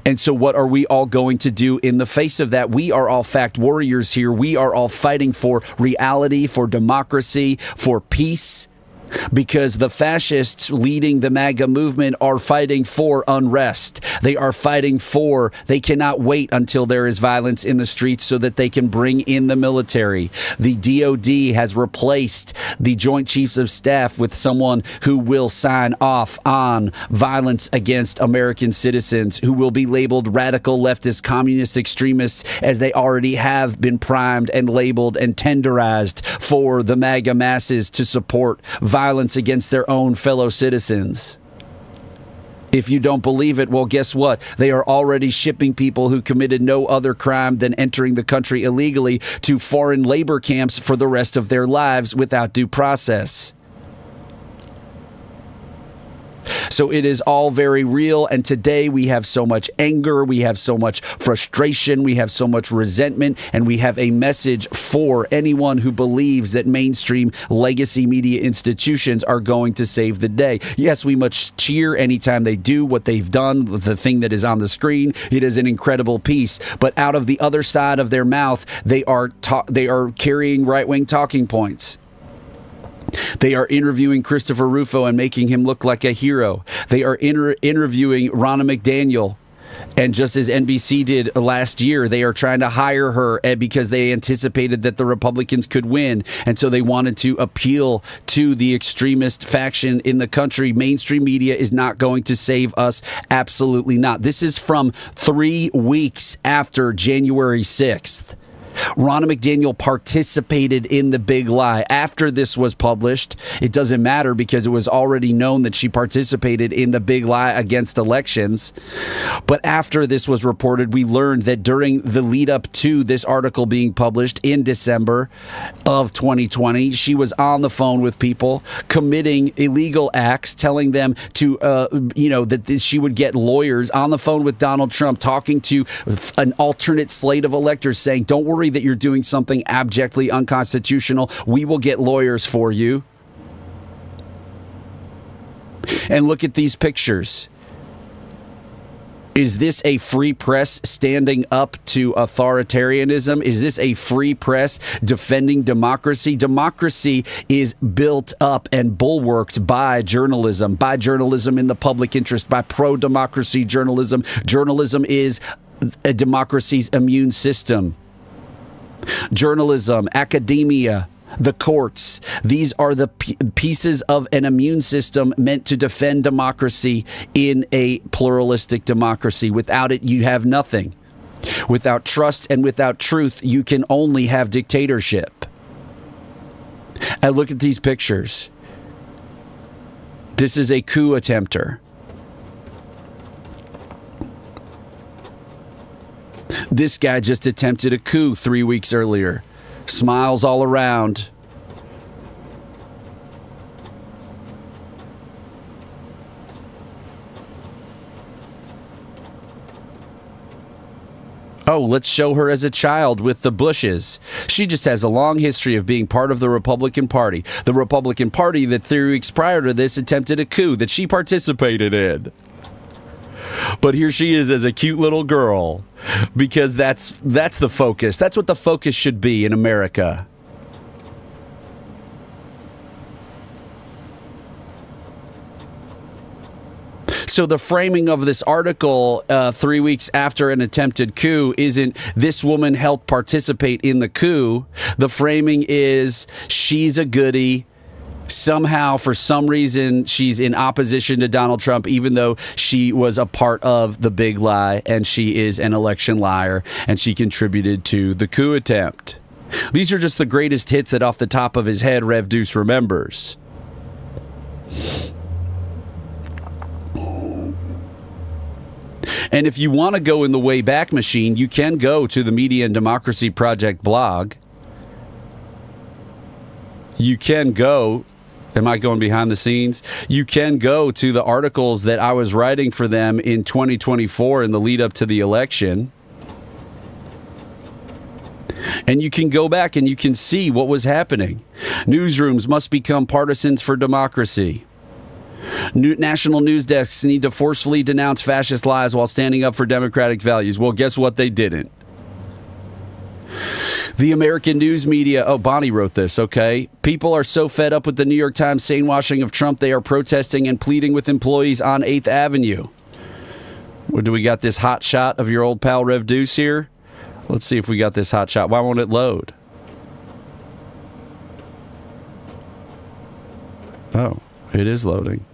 And so what are we all going to do in the face of that? We are all fact warriors here. We are all fighting for reality, for democracy, for peace. Because the fascists leading the MAGA movement are fighting for unrest. They cannot wait until there is violence in the streets so that they can bring in the military. The DOD has replaced the Joint Chiefs of Staff with someone who will sign off on violence against American citizens, who will be labeled radical leftist communist extremists, as they already have been primed and labeled and tenderized for the MAGA masses to support violence against their own fellow citizens. If you don't believe it, well, guess what? They are already shipping people who committed no other crime than entering the country illegally to foreign labor camps for the rest of their lives without due process. So it is all very real, and today we have so much anger, we have so much frustration, we have so much resentment, and we have a message for anyone who believes that mainstream legacy media institutions are going to save the day. Yes, we must cheer anytime they do what they've done, the thing that is on the screen. It is an incredible piece, but out of the other side of their mouth, they are carrying right-wing talking points. They are interviewing Christopher Rufo and making him look like a hero. They are interviewing Ronna McDaniel. And just as NBC did last year, they are trying to hire her because they anticipated that the Republicans could win. And so they wanted to appeal to the extremist faction in the country. Mainstream media is not going to save us. Absolutely not. This is from 3 weeks after January 6th. Ronna McDaniel participated in the big lie. After this was published, it doesn't matter because it was already known that she participated in the big lie against elections. But after this was reported, we learned that during the lead up to this article being published in December of 2020, she was on the phone with people committing illegal acts, telling them to, that she would get lawyers on the phone with Donald Trump, talking to an alternate slate of electors saying, don't worry that you're doing something abjectly unconstitutional. We will get lawyers for you. And look at these pictures. Is this a free press standing up to authoritarianism? Is this a free press defending democracy? Democracy is built up and bulwarked by journalism in the public interest, by pro-democracy journalism. Journalism is a democracy's immune system. Journalism, academia, the courts, these are the pieces of an immune system meant to defend democracy in a pluralistic democracy. Without it, you have nothing. Without trust and without truth, you can only have dictatorship. And look at these pictures. This is a coup attempter. This guy just attempted a coup 3 weeks earlier. Smiles all around. Oh, let's show her as a child with the Bushes. She just has a long history of being part of the Republican Party. The Republican Party that 3 weeks prior to this attempted a coup that she participated in. But here she is as a cute little girl, because that's the focus. That's what the focus should be in America. So the framing of this article 3 weeks after an attempted coup isn't this woman helped participate in the coup. The framing is she's a goodie. Somehow, for some reason, she's in opposition to Donald Trump, even though she was a part of the big lie, and she is an election liar, and she contributed to the coup attempt. These are just the greatest hits that off the top of his head Rev Deuce remembers. And if you want to go in the Wayback Machine, you can go to the Media and Democracy Project blog. You can go... Am I going behind the scenes? You can go to the articles that I was writing for them in 2024 in the lead up to the election. And you can go back and you can see what was happening. Newsrooms must become partisans for democracy. National news desks need to forcefully denounce fascist lies while standing up for democratic values. Well, guess what? They didn't. The American news media, oh, Bonnie wrote this, okay? People are so fed up with the New York Times sane-washing of Trump, they are protesting and pleading with employees on 8th Avenue. Well, do we got this hot shot of your old pal Rev Deuce here? Let's see if we got this hot shot. Why won't it load? Oh, it is loading.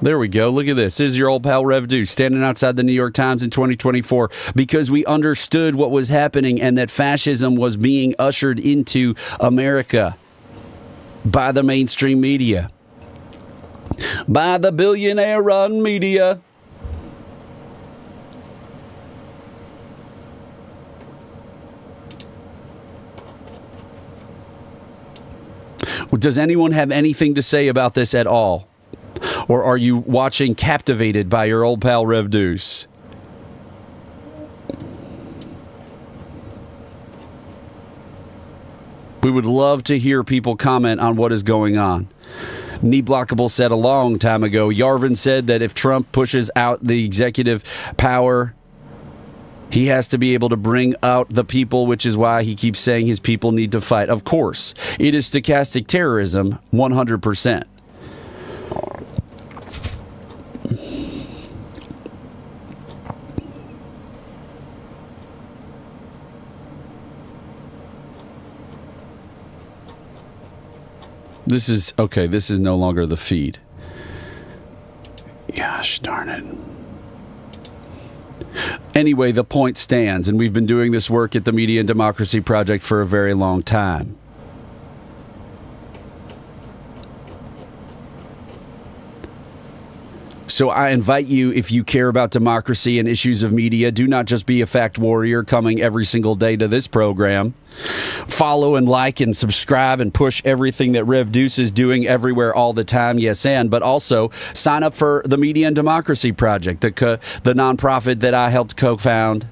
There we go. Look at this. This is your old pal Rev Deuce standing outside the New York Times in 2024 because we understood what was happening and that fascism was being ushered into America by the mainstream media, by the billionaire-run media. Does anyone have anything to say about this at all? Or are you watching captivated by your old pal Rev Deuce? We would love to hear people comment on what is going on. Knee Blockable said a long time ago, Yarvin said that if Trump pushes out the executive power, he has to be able to bring out the people, which is why he keeps saying his people need to fight. Of course, it is stochastic terrorism, 100%. This is, okay, this is no longer the feed. Gosh darn it. Anyway, the point stands, and we've been doing this work at the Media and Democracy Project for a very long time. So I invite you, if you care about democracy and issues of media, do not just be a fact warrior coming every single day to this program. Follow and like and subscribe and push everything that Rev Deuce is doing everywhere all the time, yes, but also sign up for the Media and Democracy Project, the nonprofit that I helped co-found.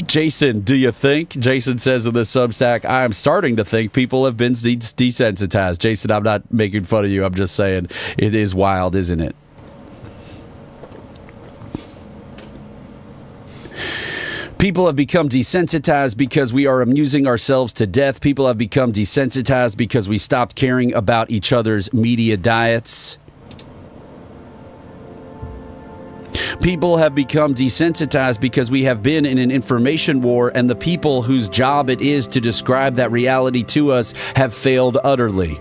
Jason, do you think? Jason says in the Substack, I am starting to think people have been desensitized. Jason, I'm not making fun of you. I'm just saying it is wild, isn't it? People have become desensitized because we are amusing ourselves to death. People have become desensitized because we stopped caring about each other's media diets. People have become desensitized because we have been in an information war, and the people whose job it is to describe that reality to us have failed utterly.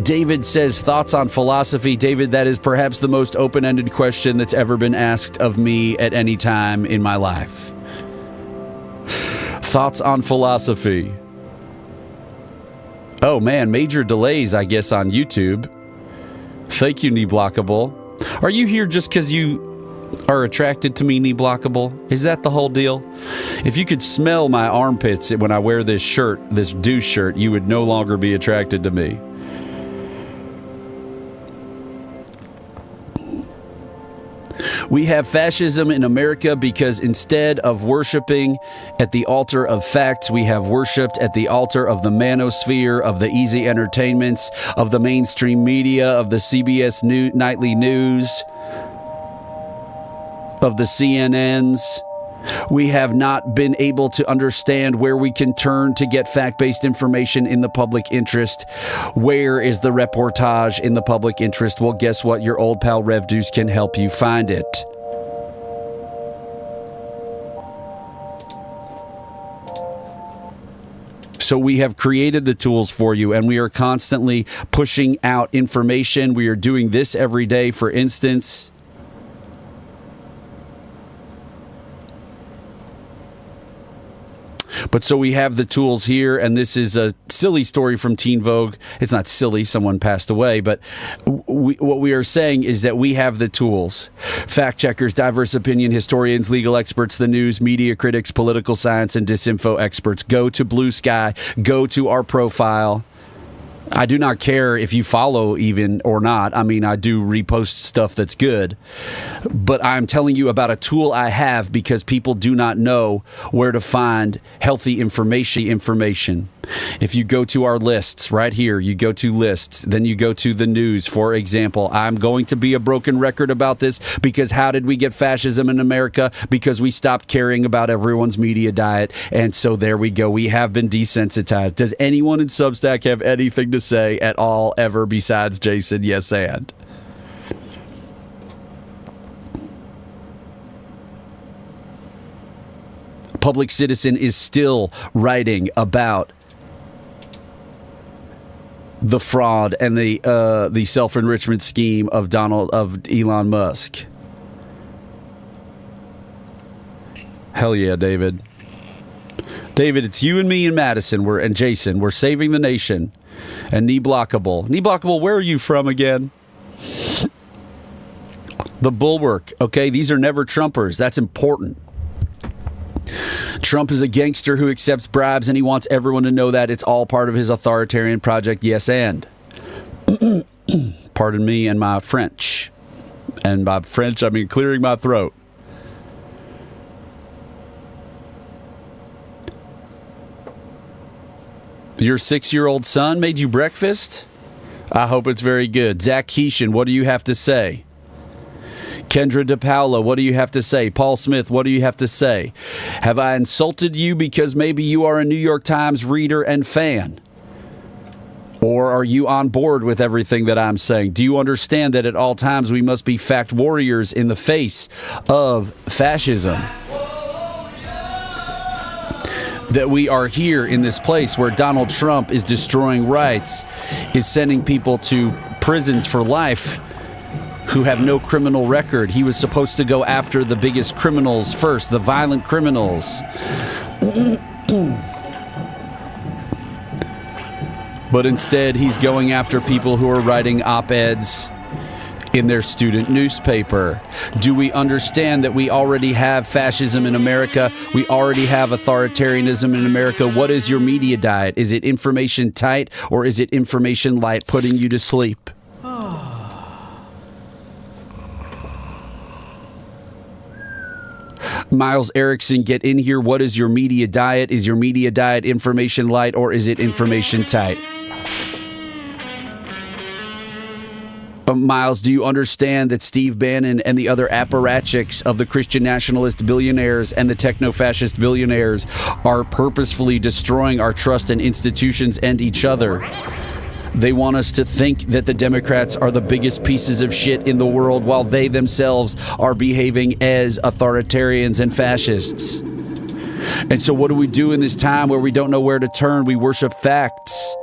David says, thoughts on philosophy. David, that is perhaps the most open-ended question that's ever been asked of me at any time in my life. Thoughts on philosophy. Oh man, major delays, I guess, on YouTube. Thank you, Knee Blockable. Are you here just because you are attracted to me, Knee Blockable? Is that the whole deal? If you could smell my armpits when I wear this shirt, this douche shirt, you would no longer be attracted to me. We have fascism in America because instead of worshiping at the altar of facts, we have worshipped at the altar of the manosphere, of the easy entertainments, of the mainstream media, of the CBS nightly news, of the CNNs. We have not been able to understand where we can turn to get fact-based information in the public interest. Where is the reportage in the public interest? Well, guess what? Your old pal Rev Deuce can help you find it. So we have created the tools for you, and we are constantly pushing out information. We are doing this every day, for instance. But so we have the tools here, and this is a silly story from Teen Vogue. It's not silly, someone passed away, but what we are saying is that we have the tools. Fact checkers, diverse opinion, historians, legal experts, the news, media critics, political science, and disinfo experts. Go to Blue Sky, go to our profile. I do not care if you follow even or not. I mean, I do repost stuff that's good. But I'm telling you about a tool I have because people do not know where to find healthy information. If you go to our lists right here, you go to lists, then you go to the news, for example. I'm going to be a broken record about this because how did we get fascism in America? Because we stopped caring about everyone's media diet. And so there we go. We have been desensitized. Does anyone in Substack have anything to say at all ever besides Jason? Yes, and. Public Citizen is still writing about the fraud and the self-enrichment scheme of Elon Musk. Hell yeah, David. David, it's you and me and Madison and Jason. We're saving the nation. And Knee Blockable. Knee Blockable, where are you from again? The Bulwark. Okay, these are never Trumpers. That's important. Trump is a gangster who accepts bribes, and he wants everyone to know that. It's all part of his authoritarian project, yes, and. Pardon me and my French. And by French, I mean clearing my throat. Your 6-year-old son made you breakfast? I hope it's very good. Zach Keeshan, what do you have to say? Kendra DePaula, what do you have to say? Paul Smith, what do you have to say? Have I insulted you because maybe you are a New York Times reader and fan? Or are you on board with everything that I'm saying? Do you understand that at all times we must be fact warriors in the face of fascism? that we are here in this place where Donald Trump is destroying rights, is sending people to prisons for life who have no criminal record. He was supposed to go after the biggest criminals first, the violent criminals. But instead, he's going after people who are writing op-eds in their student newspaper. Do we understand that we already have fascism in America? We already have authoritarianism in America. What is your media diet? Is it information tight or is it information light, putting you to sleep? Miles Erickson, get in here. What is your media diet? Is your media diet information light or is it information tight? Miles, do you understand that Steve Bannon and the other apparatchiks of the Christian nationalist billionaires and the techno-fascist billionaires are purposefully destroying our trust in institutions and each other? They want us to think that the Democrats are the biggest pieces of shit in the world while they themselves are behaving as authoritarians and fascists. And so what do we do in this time where we don't know where to turn? We worship facts.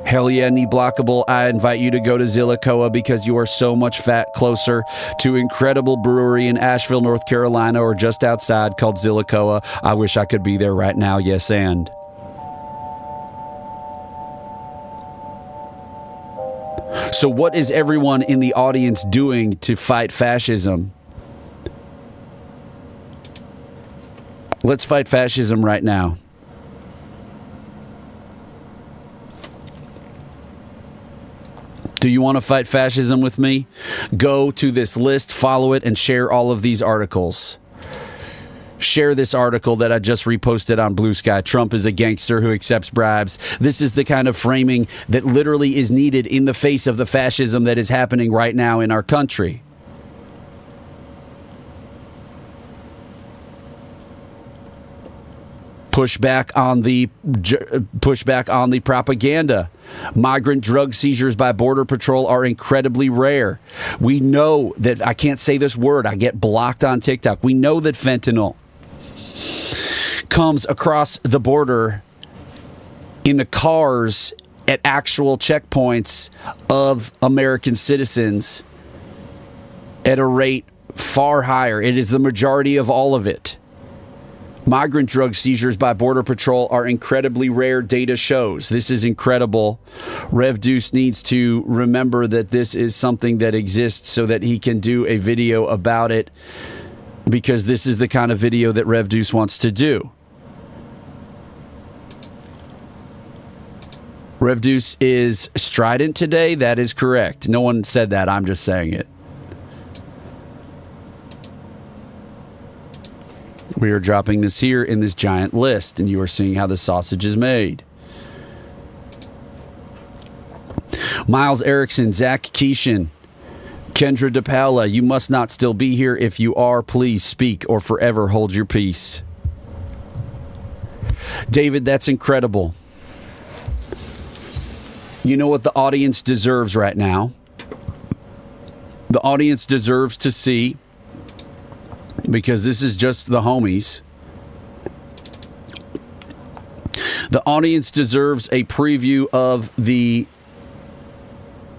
Hell yeah, knee blockable. I invite you to go to Zillicoa because you are so much fat closer to incredible brewery in Asheville, North Carolina, or just outside called Zillicoa. I wish I could be there right now. Yes, and. So what is everyone in the audience doing to fight fascism? Let's fight fascism right now. Do you want to fight fascism with me? Go to this list, follow it, and share all of these articles. Share this article that I just reposted on Blue Sky. Trump is a gangster who accepts bribes. This is the kind of framing that literally is needed in the face of the fascism that is happening right now in our country. Push back on the propaganda. Migrant drug seizures by Border Patrol are incredibly rare. We know that, I can't say this word, I get blocked on TikTok. We know that fentanyl comes across the border in the cars at actual checkpoints of American citizens at a rate far higher. It is the majority of all of it. Migrant drug seizures by Border Patrol are incredibly rare, data shows. This is incredible. Rev Deuce needs to remember that this is something that exists so that he can do a video about it, because this is the kind of video that Rev Deuce wants to do. Rev Deuce is strident today. That is correct. No one said that. I'm just saying it. We are dropping this here in this giant list, and you are seeing how the sausage is made. Miles Erickson, Zach Keeshan, Kendra DePaula, you must not still be here. If you are, please speak or forever hold your peace. David, that's incredible. You know what the audience deserves right now? The audience deserves to see, because this is just the homies, the audience deserves a preview of the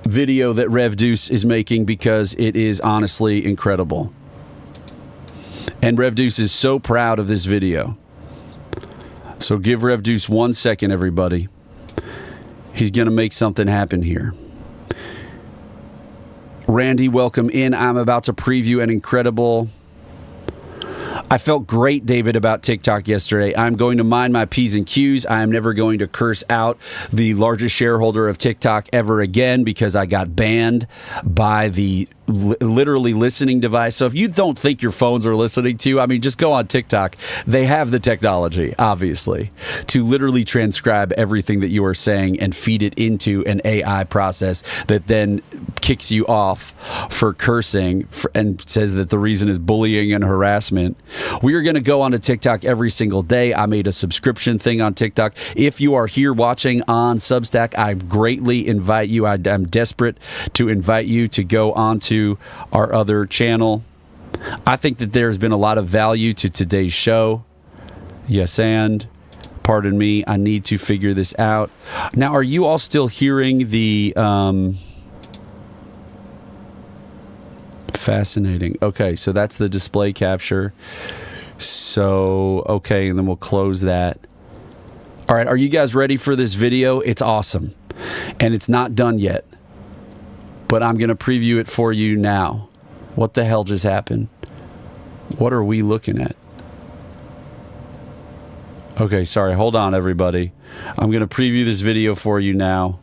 video that Rev Deuce is making, because it is honestly incredible. And Rev Deuce is so proud of this video. So give Rev Deuce 1 second, everybody. He's going to make something happen here. Randy, welcome in. I'm about to preview an incredible... I felt great, David, about TikTok yesterday. I'm going to mind my P's and Q's. I am never going to curse out the largest shareholder of TikTok ever again, because I got banned by the literally listening device. So if you don't think your phones are listening to you, I mean, just go on TikTok. They have the technology, obviously, to literally transcribe everything that you are saying and feed it into an AI process that then kicks you off for cursing and says that the reason is bullying and harassment. We are going to go onto TikTok every single day. I made a subscription thing on TikTok. If you are here watching on Substack, I greatly invite you. I'm desperate to invite you to go onto our other channel. I think that there's been a lot of value to today's show. Yes, and pardon me, I need to figure this out. Now, are you all still hearing the fascinating? Okay, so that's the display capture. So, okay, and then we'll close that. All right, are you guys ready for this video? It's awesome. And it's not done yet. But I'm going to preview it for you now. What the hell just happened? What are we looking at? Okay, sorry. Hold on, everybody. I'm going to preview this video for you now.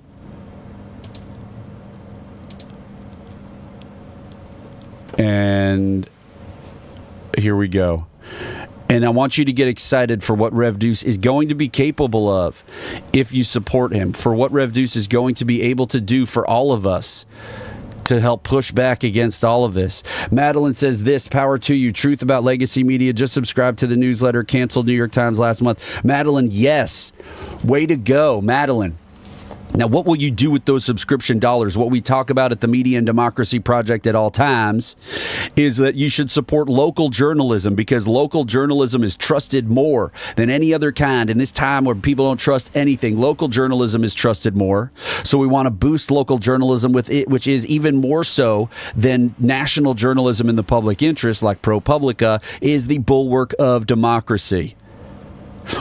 And here we go. And I want you to get excited for what Rev Deuce is going to be capable of if you support him, for what Rev Deuce is going to be able to do for all of us to help push back against all of this. Madeline says this, power to you, truth about legacy media, just subscribe to the newsletter, canceled New York Times last month. Madeline, yes. Way to go, Madeline. Now, what will you do with those subscription dollars? What we talk about at the Media and Democracy Project at all times is that you should support local journalism, because local journalism is trusted more than any other kind. In this time where people don't trust anything, local journalism is trusted more. So we want to boost local journalism with it, which is even more so than national journalism in the public interest, like ProPublica, is the bulwark of democracy.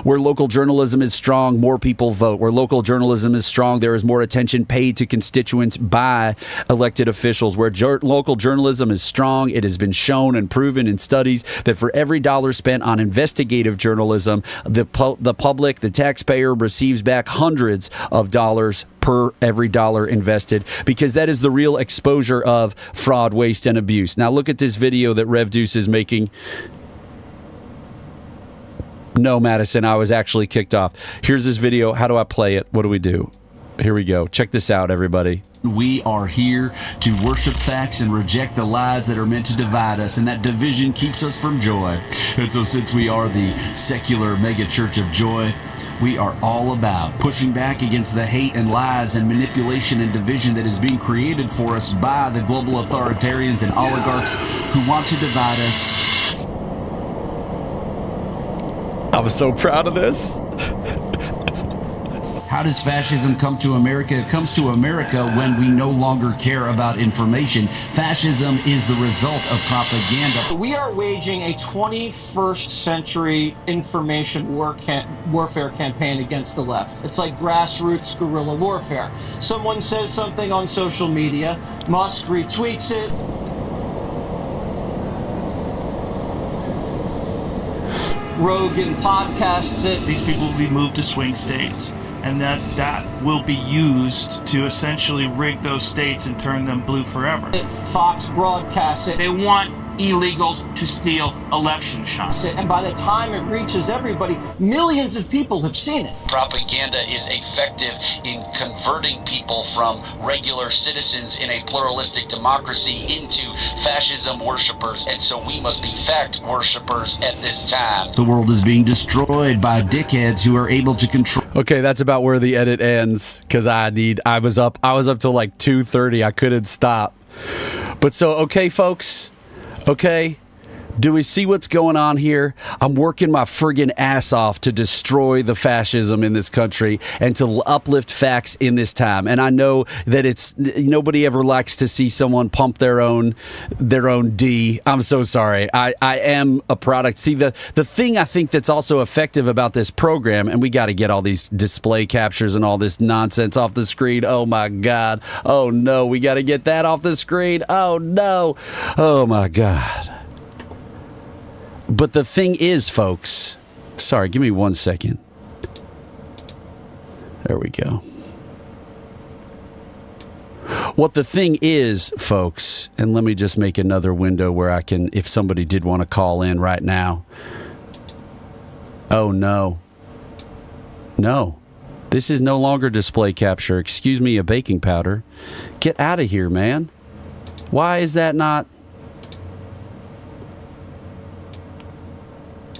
Where local journalism is strong, more people vote. Where local journalism is strong, there is more attention paid to constituents by elected officials. Where local journalism is strong, it has been shown and proven in studies that for every dollar spent on investigative journalism, the public, the taxpayer, receives back hundreds of dollars per every dollar invested, because that is the real exposure of fraud, waste, and abuse. Now look at this video that Rev Deuce is making. No, Madison, I was actually kicked off. Here's this video. How do I play it? What do we do? Here we go. Check this out, everybody. We are here to worship facts and reject the lies that are meant to divide us, and that division keeps us from joy. And so since we are the secular mega church of joy, we are all about pushing back against the hate and lies and manipulation and division that is being created for us by the global authoritarians and oligarchs who want to divide us. I was so proud of this. How does fascism come to America? It comes to America when we no longer care about information. Fascism is the result of propaganda. We are waging a 21st century information warfare campaign against the left. It's like grassroots guerrilla warfare. Someone says something on social media, Musk retweets it. Rogan podcasts it. These people will be moved to swing states, and that will be used to essentially rig those states and turn them blue forever. Fox broadcasts it. They want illegals to steal election shots. And by the time it reaches everybody, millions of people have seen it. Propaganda is effective in converting people from regular citizens in a pluralistic democracy into fascism worshipers, and so we must be fact worshipers at this time. The world is being destroyed by dickheads who are able to control. Okay, that's about where the edit ends, because I was up till like 2:30. I couldn't stop. But so, okay, folks. Okay, do we see what's going on here? I'm working my friggin' ass off to destroy the fascism in this country and to uplift facts in this time. And I know that nobody ever likes to see someone pump their own D. I'm so sorry. I am a product. See, the thing I think that's also effective about this program, and we got to get all these display captures and all this nonsense off the screen. Oh my God. Oh no, we got to get that off the screen. Oh no. Oh my God. But the thing is, folks, sorry, give me 1 second. There we go. What the thing is, folks, and let me just make another window where I can, if somebody did want to call in right now. Oh, no. No. This is no longer display capture. Excuse me, a baking powder. Get out of here, man. Why is that not?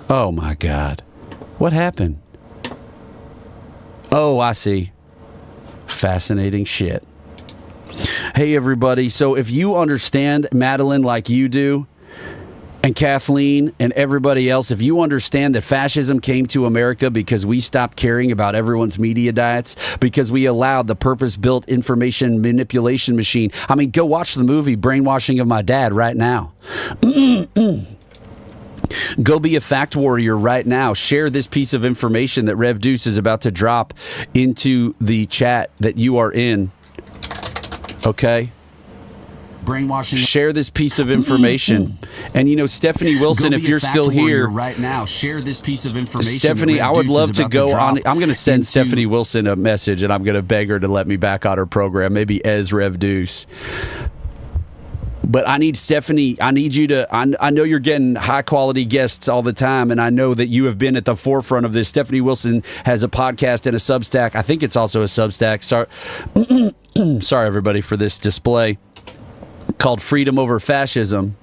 Oh my God. What happened? Oh, I see. Fascinating shit. Hey everybody. So if you understand Madeline like you do, And Kathleen and everybody else, if you understand that fascism came to America because we stopped caring about everyone's media diets, because we allowed the purpose-built information manipulation machine. I mean, go watch the movie Brainwashing of My Dad right now. Go be a fact warrior right now. Share this piece of information that Rev Deuce is about to drop into the chat that you are in. Okay? Brainwashing. Share this piece of information. And, you know, Stephanie Wilson, if you're still here right now, share this piece of information. Stephanie, I would love to go on. I'm going to send Stephanie Wilson a message, and I'm going to beg her to let me back on her program. Maybe Ez Rev Deuce. But I need Stephanie, I need you to, I know you're getting high quality guests all the time, and I know that you have been at the forefront of this. Stephanie Wilson has a podcast and a Substack. I think it's also a Substack. Sorry everybody for this display, called Freedom Over Fascism.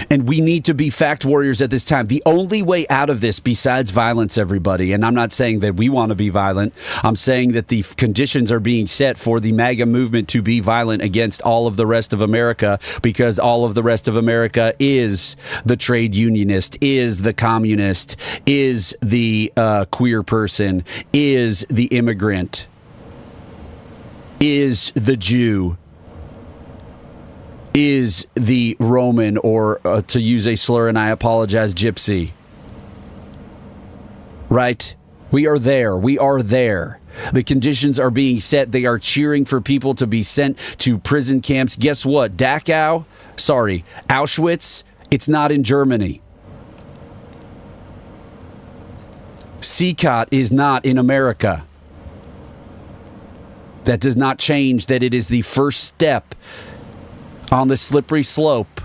And we need to be fact warriors at this time. The only way out of this, besides violence, everybody, and I'm not saying that we want to be violent, I'm saying that the conditions are being set for the MAGA movement to be violent against all of the rest of America, because all of the rest of America is the trade unionist, is the communist, is the queer person, is the immigrant, is the Jew, is the Roman, or to use a slur, and I apologize, gypsy. Right? We are there. We are there. The conditions are being set. They are cheering for people to be sent to prison camps. Guess what? Auschwitz, it's not in Germany. Sikot is not in America. That does not change that it is the first step on the slippery slope.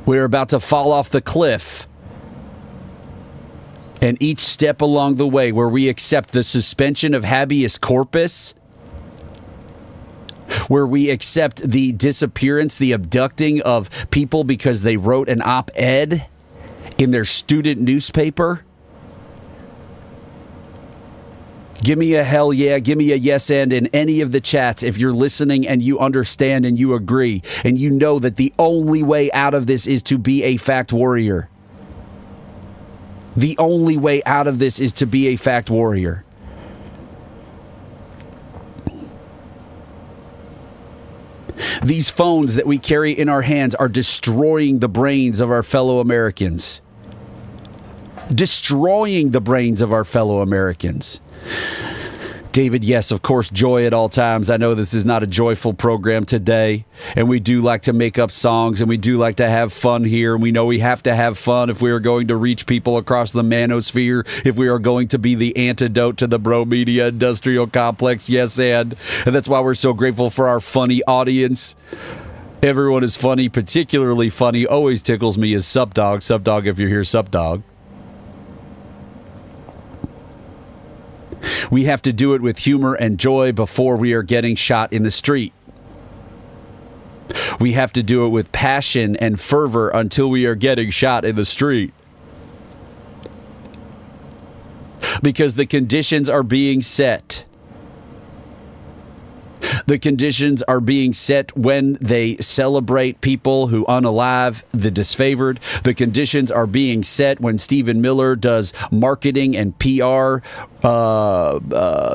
We're about to fall off the cliff. And each step along the way where we accept the suspension of habeas corpus, where we accept the disappearance, the abducting of people because they wrote an op-ed in their student newspaper. Give me a hell yeah, give me a yes and in any of the chats if you're listening and you understand and you agree and you know that the only way out of this is to be a fact warrior. The only way out of this is to be a fact warrior. These phones that we carry in our hands are destroying the brains of our fellow Americans. Destroying the brains of our fellow Americans. David, yes, of course, joy at all times. I know this is not a joyful program today, and we do like to make up songs, and we do like to have fun here, and we know we have to have fun if we are going to reach people across the manosphere, if we are going to be the antidote to the bro media industrial complex, yes, and that's why we're so grateful for our funny audience. Everyone is funny, particularly funny, always tickles me is Supdog. Supdog, if you're here, Supdog. We have to do it with humor and joy before we are getting shot in the street. We have to do it with passion and fervor until we are getting shot in the street. Because the conditions are being set. The conditions are being set when they celebrate people who unalive the disfavored. The conditions are being set when Stephen Miller does marketing and PR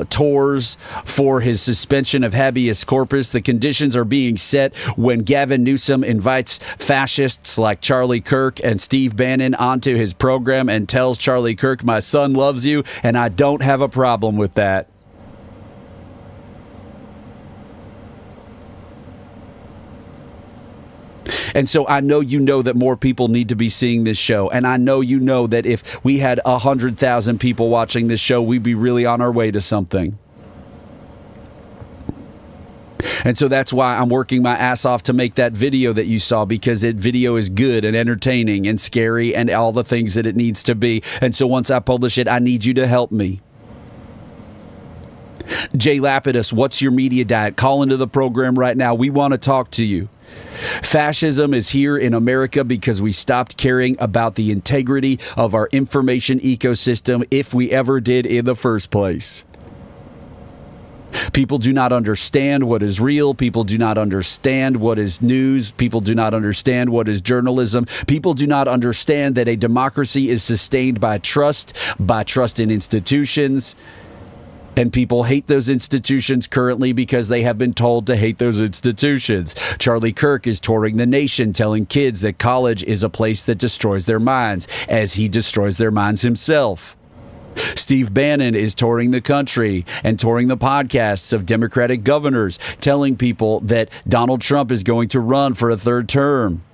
tours for his suspension of habeas corpus. The conditions are being set when Gavin Newsom invites fascists like Charlie Kirk and Steve Bannon onto his program and tells Charlie Kirk, "My son loves you, and I don't have a problem with that." And so I know you know that more people need to be seeing this show. And I know you know that if we had 100,000 people watching this show, we'd be really on our way to something. And so that's why I'm working my ass off to make that video that you saw, because that video is good and entertaining and scary and all the things that it needs to be. And so once I publish it, I need you to help me. Jay Lapidus, what's your media diet? Call into the program right now. We want to talk to you. Fascism is here in America because we stopped caring about the integrity of our information ecosystem, if we ever did in the first place. People do not understand what is real. People do not understand what is news. People do not understand what is journalism. People do not understand that a democracy is sustained by trust in institutions. And people hate those institutions currently because they have been told to hate those institutions. Charlie Kirk is touring the nation telling kids that college is a place that destroys their minds, as he destroys their minds himself. Steve Bannon is touring the country and touring the podcasts of Democratic governors, telling people that Donald Trump is going to run for a third term.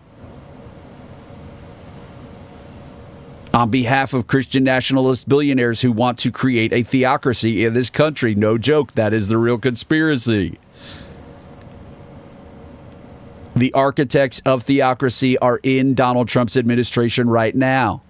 On behalf of Christian nationalist billionaires who want to create a theocracy in this country. No joke, that is the real conspiracy. The architects of theocracy are in Donald Trump's administration right now.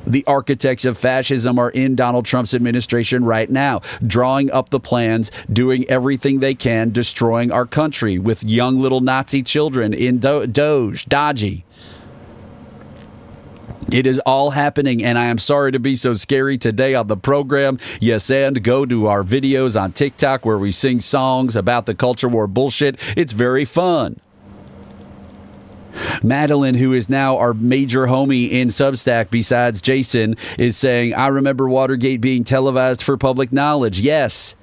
The architects of fascism are in Donald Trump's administration right now, drawing up the plans, doing everything they can, destroying our country with young little Nazi children in Dodgy. It is all happening, and I am sorry to be so scary today on the program. Yes, and go to our videos on TikTok where we sing songs about the culture war bullshit. It's very fun. Madeline, who is now our major homie in Substack besides Jason, is saying, I remember Watergate being televised for public knowledge. Yes.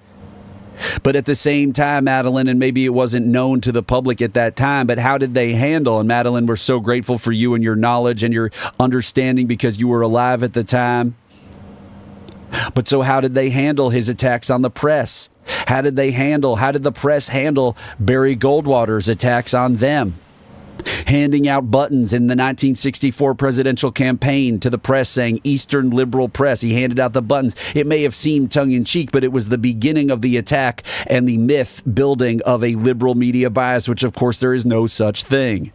But at the same time, Madeline, and maybe it wasn't known to the public at that time, but how did they handle? And Madeline, we're so grateful for you and your knowledge and your understanding because you were alive at the time. But so how did they handle his attacks on the press? How did the press handle Barry Goldwater's attacks on them? Handing out buttons in the 1964 presidential campaign to the press saying Eastern Liberal Press. He handed out the buttons. It may have seemed tongue-in-cheek, but it was the beginning of the attack and the myth building of a liberal media bias, which of course there is no such thing.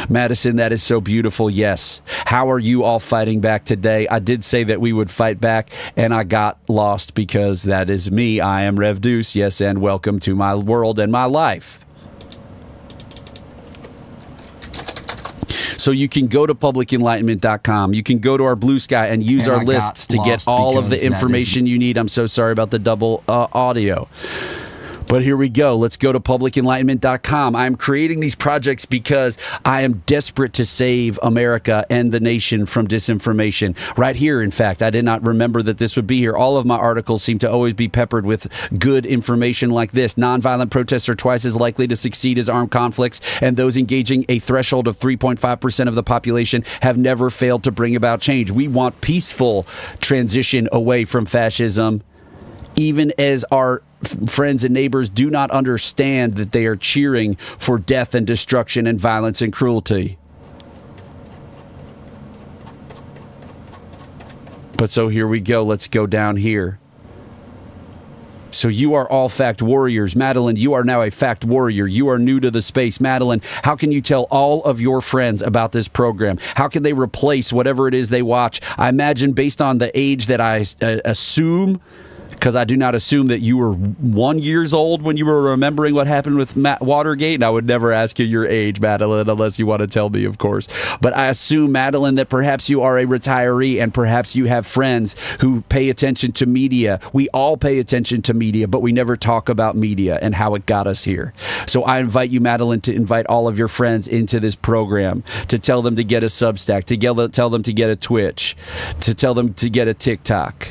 Madison, that is so beautiful. Yes. How are you all fighting back today? I did say that we would fight back, and I got lost because that is me. I am Rev Deuce. Yes, and welcome to my world and my life. So you can go to publicenlightenment.com. You can go to our Blue Sky and use our lists to get all of the information you need. I'm so sorry about the double audio. But here we go. Let's go to publicenlightenment.com. I'm creating these projects because I am desperate to save America and the nation from disinformation. Right here, in fact, I did not remember that this would be here. All of my articles seem to always be peppered with good information like this. Nonviolent protests are twice as likely to succeed as armed conflicts, and those engaging a threshold of 3.5% of the population have never failed to bring about change. We want peaceful transition away from fascism, even as our friends and neighbors do not understand that they are cheering for death and destruction and violence and cruelty. But so here we go. Let's go down here. So you are all fact warriors. Madeline, you are now a fact warrior. You are new to the space. Madeline, how can you tell all of your friends about this program? How can they replace whatever it is they watch? I imagine based on the age that I assume, because I do not assume that you were 1 year old when you were remembering what happened with Watergate. And I would never ask you your age, Madeline, unless you want to tell me, of course. But I assume, Madeline, that perhaps you are a retiree and perhaps you have friends who pay attention to media. We all pay attention to media, but we never talk about media and how it got us here. So I invite you, Madeline, to invite all of your friends into this program, to tell them to get a Substack, to tell them to get a Twitch, to tell them to get a TikTok.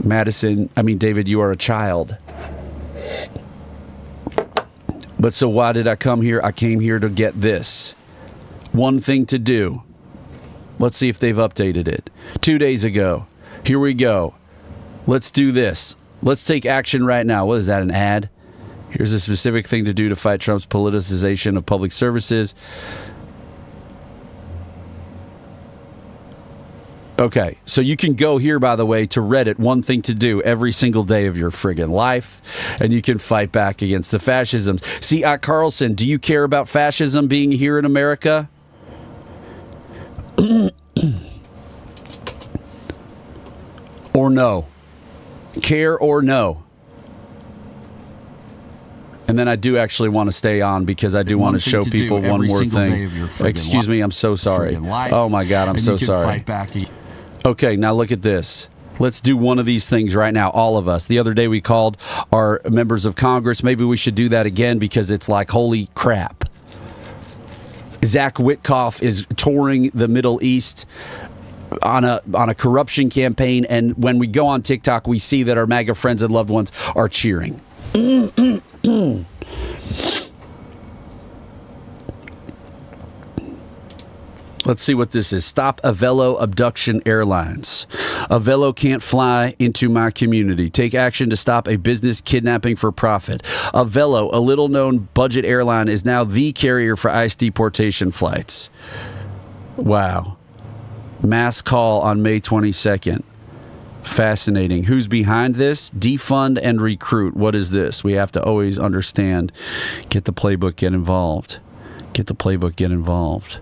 David, you are a child. But so why did I come here? I came here to get this. One thing to do. Let's see if they've updated it. 2 days ago. Here we go. Let's do this. Let's take action right now. What is that, an ad? Here's a specific thing to do to fight Trump's politicization of public services. Okay, so you can go here, by the way, to Reddit, one thing to do every single day of your friggin' life, and you can fight back against the fascism. See, Carlson, do you care about fascism being here in America? Or no? Care or no? And then I do actually want to stay on because I do want to show people one more thing. Excuse me, I'm so sorry. Oh my God, I'm so sorry. Okay, now look at this. Let's do one of these things right now, all of us. The other day we called our members of Congress. Maybe we should do that again because it's like, holy crap. Zach Witkoff is touring the Middle East on a corruption campaign, and when we go on TikTok, we see that our MAGA friends and loved ones are cheering. Let's see what this is. Stop Avello Abduction Airlines. Avello can't fly into my community. Take action to stop a business kidnapping for profit. Avello, a little-known budget airline, is now the carrier for ICE deportation flights. Wow. Mass call on May 22nd. Fascinating. Who's behind this? Defund and recruit. What is this? We have to always understand. Get the playbook, get involved. Get the playbook, get involved.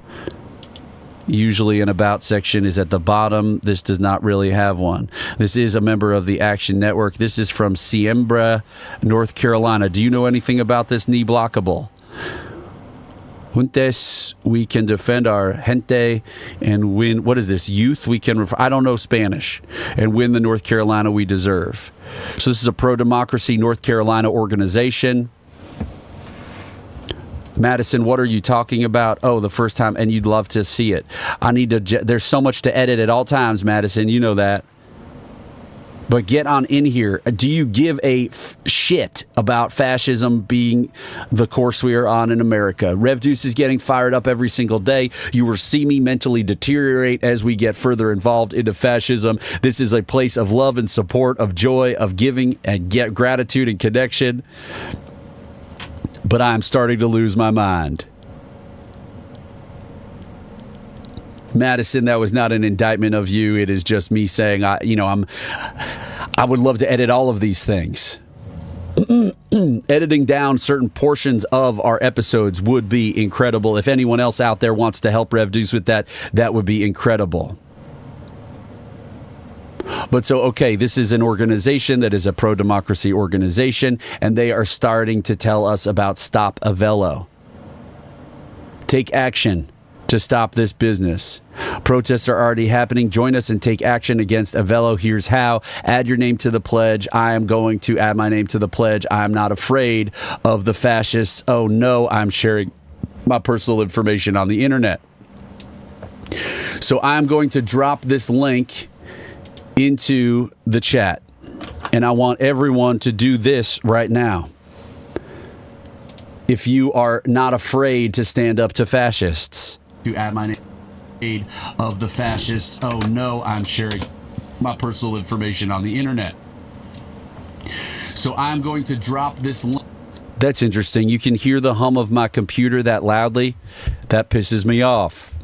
Usually an about section is at the bottom. This does not really have one. This is a member of the Action Network. This is from Siembra, North Carolina. Do you know anything about this knee blockable? Juntes, we can defend our gente and win. What is this? Youth, we can. I don't know Spanish. And win the North Carolina we deserve. So this is a pro-democracy North Carolina organization. Madison, what are you talking about? Oh, the first time, and you'd love to see it. There's so much to edit at all times, Madison. You know that. But get on in here. Do you give a shit about fascism being the course we are on in America? Rev Deuce is getting fired up every single day. You will see me mentally deteriorate as we get further involved into fascism. This is a place of love and support, of joy, of giving, and get gratitude and connection. But I'm starting to lose my mind. Madison, that was not an indictment of you. It is just me saying, I would love to edit all of these things. Editing down certain portions of our episodes would be incredible. If anyone else out there wants to help Rev Deuce with that, that would be incredible. But so, okay, this is an organization that is a pro-democracy organization, and they are starting to tell us about Stop Avello. Take action to stop this business. Protests are already happening. Join us and take action against Avello. Here's how. Add your name to the pledge. I am going to add my name to the pledge. I am not afraid of the fascists. Oh no, I'm sharing my personal information on the internet. So I'm going to drop this link into the chat, and I want everyone to do this right now. If you are not afraid to stand up to fascists, you add my name of the fascists. Oh no, I'm sharing my personal information on the internet. So I'm going to drop this link. That's interesting. You can hear the hum of my computer that loudly. That pisses me off.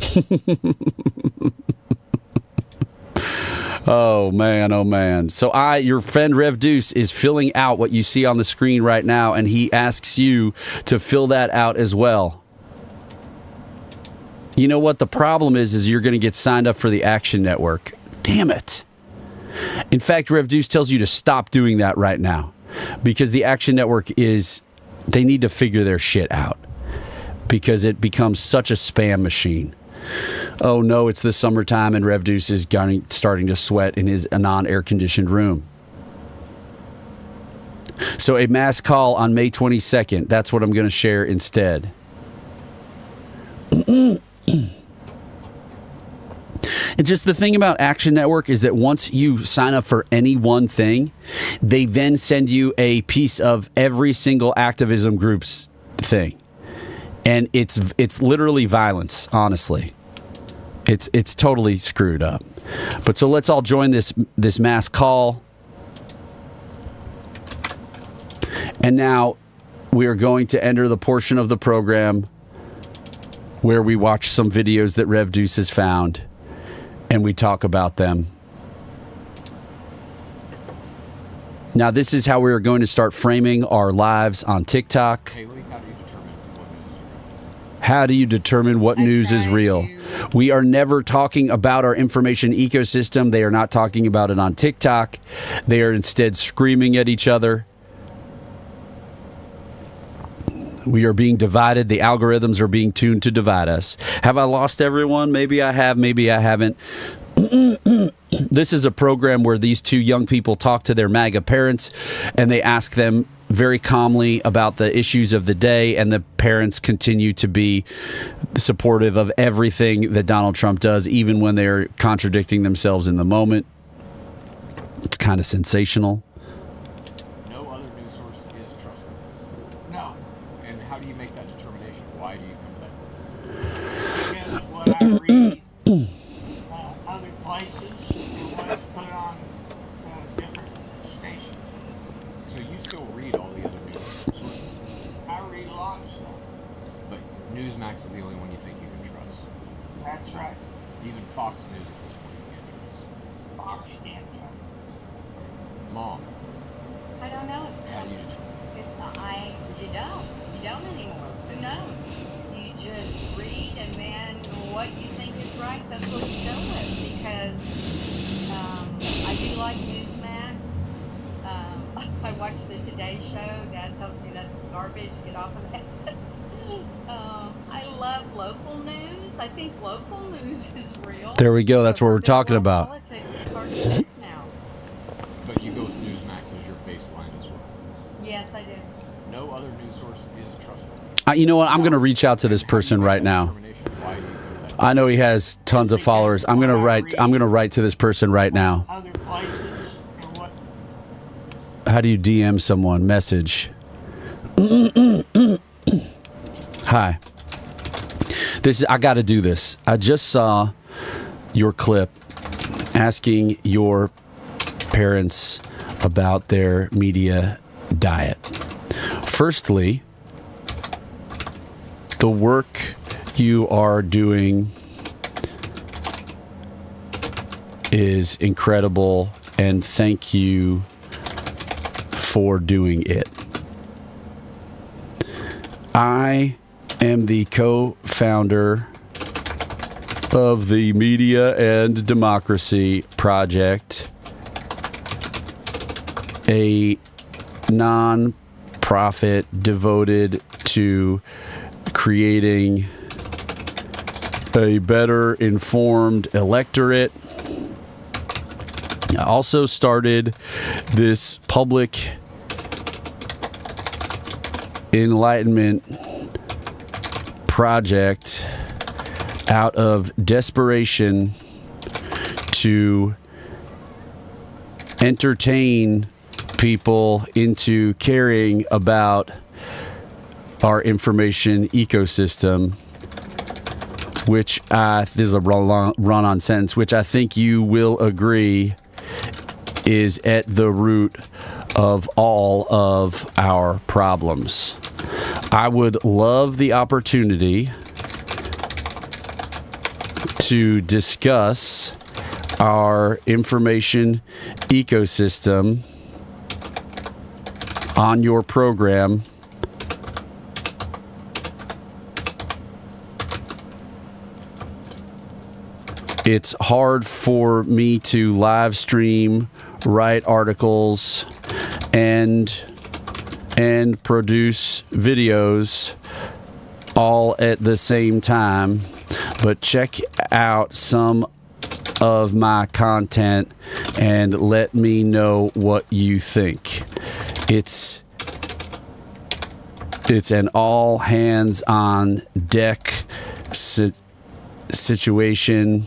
Oh man. So your friend Rev Deuce is filling out what you see on the screen right now, and he asks you to fill that out as well. You know what the problem is you're going to get signed up for the Action Network. Damn it. In fact, Rev Deuce tells you to stop doing that right now, because the Action Network they need to figure their shit out, because it becomes such a spam machine. Oh no, it's the summertime and Rev Deuce is starting to sweat in his non-air-conditioned room. So a mass call on May 22nd. That's what I'm going to share instead. And just the thing about Action Network is that once you sign up for any one thing, they then send you a piece of every single activism group's thing. And it's literally violence, honestly. It's totally screwed up. But so let's all join this mass call. And now we are going to enter the portion of the program where we watch some videos that Rev Deuce has found, and we talk about them. Now, this is how we are going to start framing our lives on TikTok. How do you determine what news is real? We are never talking about our information ecosystem. They are not talking about it on TikTok. They are instead screaming at each other. We are being divided. The algorithms are being tuned to divide us. Have I lost everyone? Maybe I have, maybe I haven't. This is a program where these two young people talk to their MAGA parents, and they ask them very calmly about the issues of the day, and the parents continue to be supportive of everything that Donald Trump does, even when they're contradicting themselves in the moment. It's kind of sensational. No other news source is trustworthy. No. And how do you make that determination? Why do you come to that conclusion? Because what I read other places and what's put on different stations. So you still read all the other news sources? I read a lot of stuff. But Newsmax is the only one you think you can trust. That's right. Even Fox News at this point you can't trust. Fox can't trust. Mom, I don't know. how do you determine? You don't anymore. Who knows? You just read, and then what you think is right, that's what you go with. Because I do like Newsmax. I watch the Today Show. Dad tells me that's garbage. Get off of that. I love local news. I think local news is real. There we go. That's what we're talking about. Politics is hard to take now. But you go with Newsmax as your baseline as well. Yes, I do. No other news source is trustworthy. You know what? I'm going to reach out to this person right now. I know he has tons of followers. I'm going to write to this person right now. Other places and what. How do you DM someone? Message. Hi. I got to do this. I just saw your clip asking your parents about their media diet. Firstly, the work you are doing is incredible, and thank you for doing it. I am the co-founder of the Media and Democracy Project, a non-profit devoted to creating a better informed electorate. I also started this public enlightenment project out of desperation to entertain people into caring about our information ecosystem, which this is a run-on sentence, which I think you will agree is at the root of all of our problems. I would love the opportunity to discuss our information ecosystem on your program. It's hard for me to live stream, write articles, and produce videos all at the same time. But check out some of my content and let me know what you think. It's an all hands on deck situation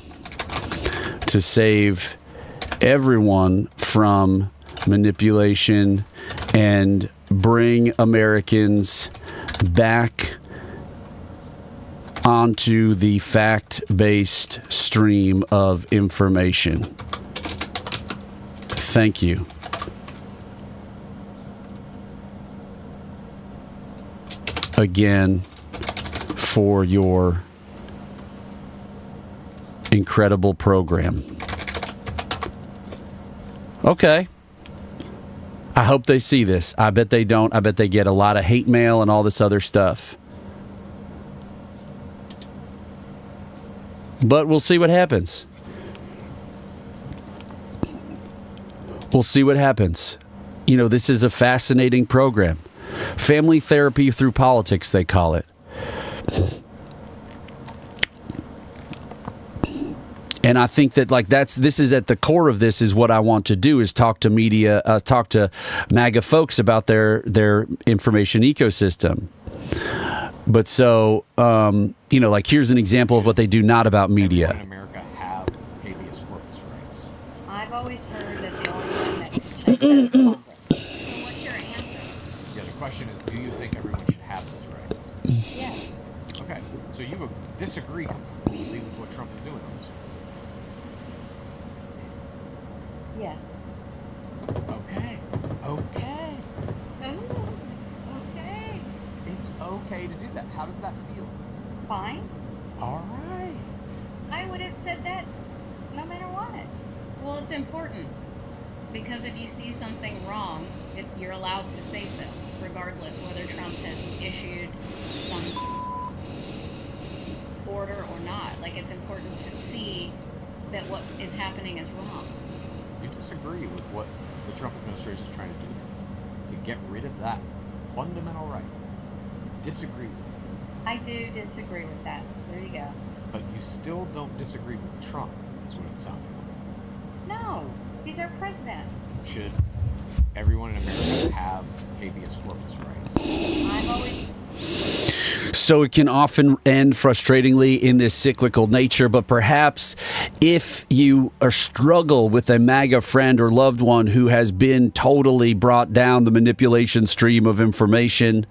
to save everyone from manipulation and bring Americans back onto the fact-based stream of information. Thank you. Again, for your incredible program. Okay. I hope they see this. I bet they don't. I bet they get a lot of hate mail and all this other stuff. But we'll see what happens. We'll see what happens. You know, this is a fascinating program. Family therapy through politics, they call it. And I think that this is at the core of this is what I want to do is talk to media, talk to MAGA folks about their information ecosystem. But so, like here's an example of what they do not about media. Everyone in America have habeas corpus rights. I've always heard that the only one that can check that is Congress. So what's your answer? Yeah, the question is, do you think everyone should have this right? Yes. Okay, so you disagree completely with what Trump is doing on this. Yes. Okay. Okay. Okay. It's okay to do that. How does that feel? Fine. All right. I would have said that no matter what. Well, it's important because if you see something wrong, you're allowed to say so, regardless whether Trump has issued some order or not. Like, it's important to see that what is happening is wrong. You disagree with what the Trump administration is trying to do to get rid of that fundamental right. Disagree with it. I do disagree with that. There you go. But you still don't disagree with Trump, is what it sounded like. No, he's our president. Should everyone in America have habeas corpus rights? I've always... So it can often end frustratingly in this cyclical nature, but perhaps if you struggle with a MAGA friend or loved one who has been totally brought down the manipulation stream of information,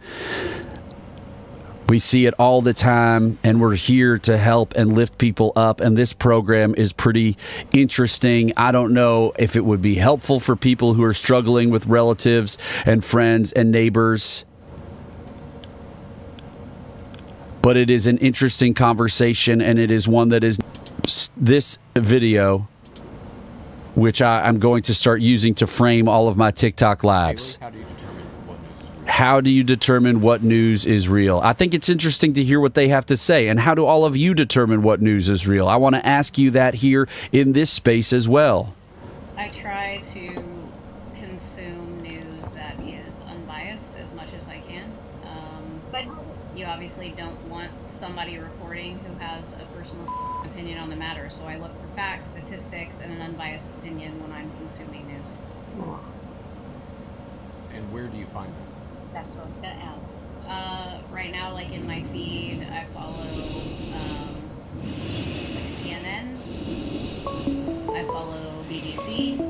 we see it all the time, and we're here to help and lift people up, and this program is pretty interesting. I don't know if it would be helpful for people who are struggling with relatives and friends and neighbors, but it is an interesting conversation, and it is one that is this video, which I'm going to start using to frame all of my TikTok lives. How do you determine what news is real? I think it's interesting to hear what they have to say. And how do all of you determine what news is real? I want to ask you that here in this space as well. I try to consume news that is unbiased as much as I can. But you obviously don't want somebody reporting who has a personal opinion on the matter. So I look for facts, statistics, and an unbiased opinion when I'm consuming news. And where do you find them? That's what I was going to ask. Right now, like in my feed, I follow like CNN. I follow BBC.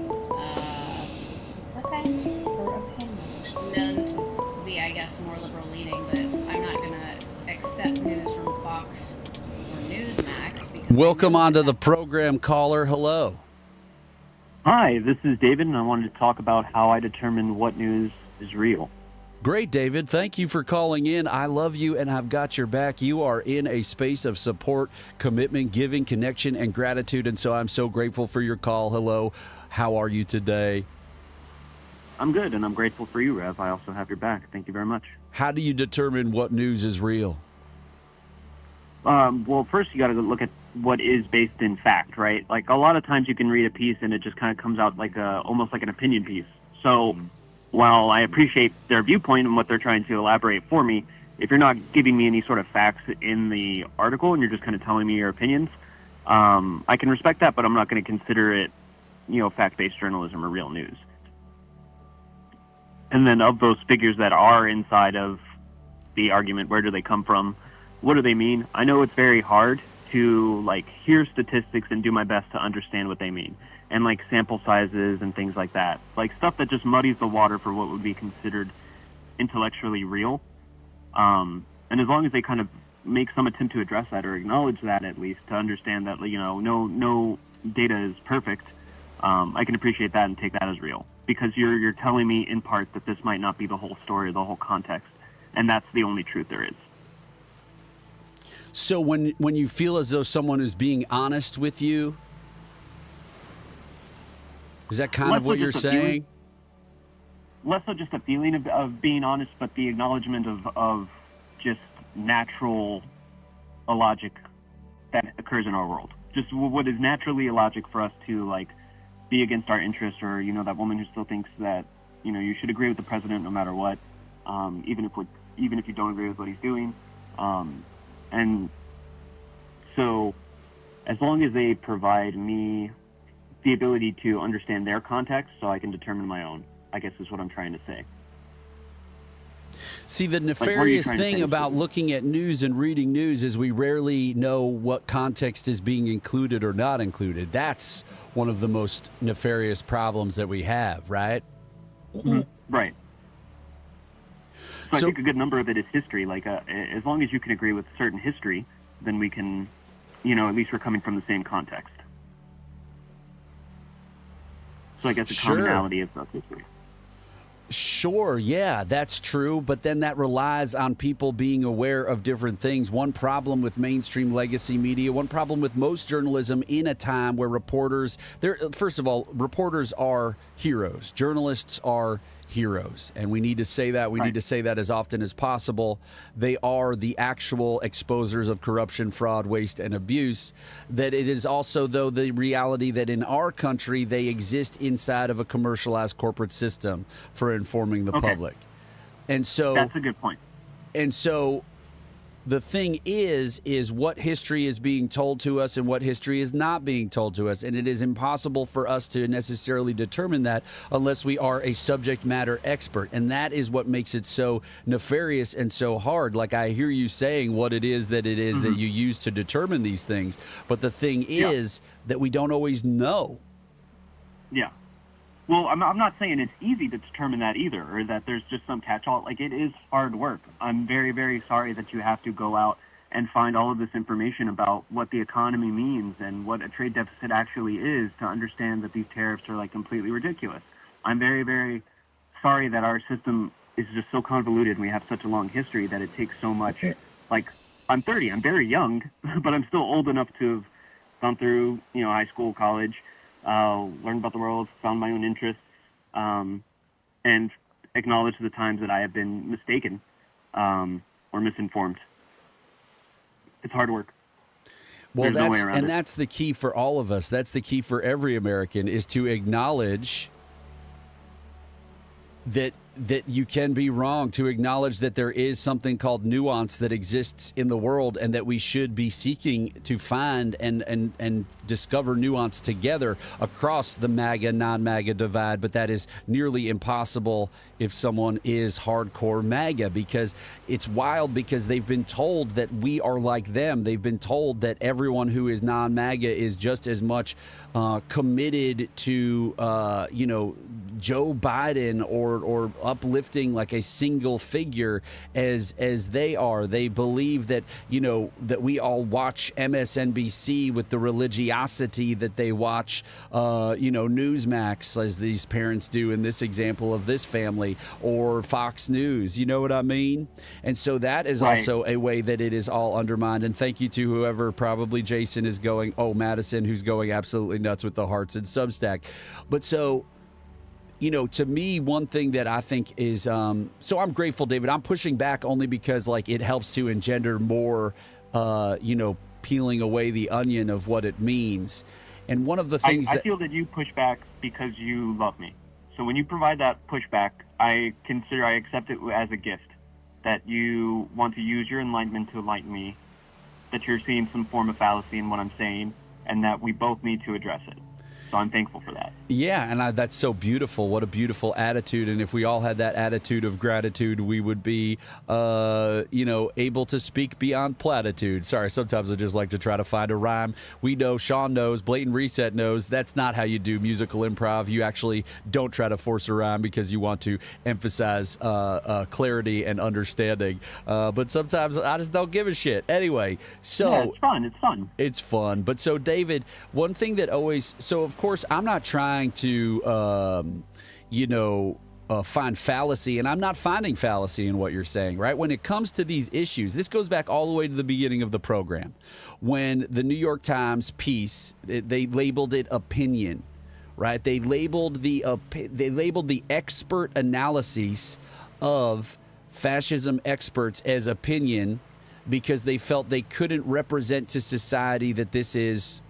Okay. Her opinion. None to be, I guess, more liberal leaning, but I'm not going to accept news from Fox or Newsmax. Because Welcome onto the program, caller. Hello. Hi, this is David, and I wanted to talk about how I determine what news is real. Great, David. Thank you for calling in. I love you, and I've got your back. You are in a space of support, commitment, giving, connection, and gratitude, and so I'm so grateful for your call. Hello. How are you today? I'm good, and I'm grateful for you, Rev. I also have your back. Thank you very much. How do you determine what news is real? Well, first you got to look at what is based in fact, right? Like a lot of times you can read a piece and it just kind of comes out like almost like an opinion piece. So while I appreciate their viewpoint and what they're trying to elaborate for me, if you're not giving me any sort of facts in the article and you're just kind of telling me your opinions, I can respect that, but I'm not going to consider it, fact-based journalism or real news. And then of those figures that are inside of the argument, where do they come from? What do they mean? I know it's very hard to hear statistics and do my best to understand what they mean, and sample sizes and things like that, stuff that just muddies the water for what would be considered intellectually real. And as long as they kind of make some attempt to address that or acknowledge that, at least to understand that no data is perfect, I can appreciate that and take that as real, because you're telling me in part that this might not be the whole story or the whole context, and that's the only truth there is. So when you feel as though someone is being honest with you, is that kind of what you're saying? Less so just a feeling of being honest, but the acknowledgement of just natural illogic that occurs in our world. Just what is naturally illogic for us to be against our interests, or that woman who still thinks that you should agree with the president no matter what. even if you don't agree with what he's doing. And so, as long as they provide me the ability to understand their context, so I can determine my own, I guess is what I'm trying to say. See, the nefarious thing about looking at news and reading news is we rarely know what context is being included or not included. That's one of the most nefarious problems that we have, right? Right. So I think a good number of it is history. Like, as long as you can agree with certain history, then we can, at least we're coming from the same context. So I guess a commonality of history. Sure, yeah, that's true, but then that relies on people being aware of different things. One problem with mainstream legacy media, one problem with most journalism in a time where first of all, reporters are heroes. Journalists are heroes, and we need to say that. We need to say that as often as possible. They are the actual exposers of corruption, fraud, waste, and abuse. That it is also, though, the reality that in our country they exist inside of a commercialized corporate system for informing the public. And so that's a good point. And so the thing is what history is being told to us and what history is not being told to us. And it is impossible for us to necessarily determine that unless we are a subject matter expert. And that is what makes it so nefarious and so hard. Like, I hear you saying what it is that that you use to determine these things. But the thing is that we don't always know. Yeah. Well, I'm not saying it's easy to determine that either, or that there's just some catch-all. Like, it is hard work. I'm very, very sorry that you have to go out and find all of this information about what the economy means and what a trade deficit actually is to understand that these tariffs are, like, completely ridiculous. I'm very, very sorry that our system is just so convoluted and we have such a long history that it takes so much. Like, I'm 30. I'm very young, but I'm still old enough to have gone through, high school, college, learned about the world, found my own interests, and acknowledged the times that I have been mistaken or misinformed. It's hard work. Well, that's the key for all of us. That's the key for every American, is to acknowledge that you can be wrong, to acknowledge that there is something called nuance that exists in the world and that we should be seeking to find and discover nuance together across the MAGA, non-MAGA divide. But that is nearly impossible if someone is hardcore MAGA, because it's wild, because they've been told that we are like them. They've been told that everyone who is non-MAGA is just as much committed to, Joe Biden or uplifting like a single figure as they are. They believe that, that we all watch MSNBC with the religiosity that they watch, Newsmax, as these parents do in this example of this family, or Fox News. You know what I mean? And so that is also a way that it is all undermined. And thank you to whoever, probably Jason, is going, Madison, who's going absolutely nuts with the hearts and Substack. But so, to me, one thing that I think is, so I'm grateful, David. I'm pushing back only because, it helps to engender more, peeling away the onion of what it means. And one of the things I feel that you push back because you love me. So when you provide that pushback, I accept it as a gift, that you want to use your enlightenment to enlighten me, that you're seeing some form of fallacy in what I'm saying, and that we both need to address it. So I'm thankful for that. Yeah, and that's so beautiful. What a beautiful attitude. And if we all had that attitude of gratitude, we would be, able to speak beyond platitude. Sorry, sometimes I just like to try to find a rhyme. We know, Sean knows, Blatant Reset knows, that's not how you do musical improv. You actually don't try to force a rhyme because you want to emphasize clarity and understanding. But sometimes I just don't give a shit. Anyway, so... Yeah, it's fun. It's fun. It's fun. But so, David, one thing that always... So, of course, I'm not trying to, find fallacy, and I'm not finding fallacy in what you're saying, right? When it comes to these issues, this goes back all the way to the beginning of the program, when the New York Times piece, they labeled it opinion, right? They labeled the expert analyses of fascism experts as opinion because they felt they couldn't represent to society that this is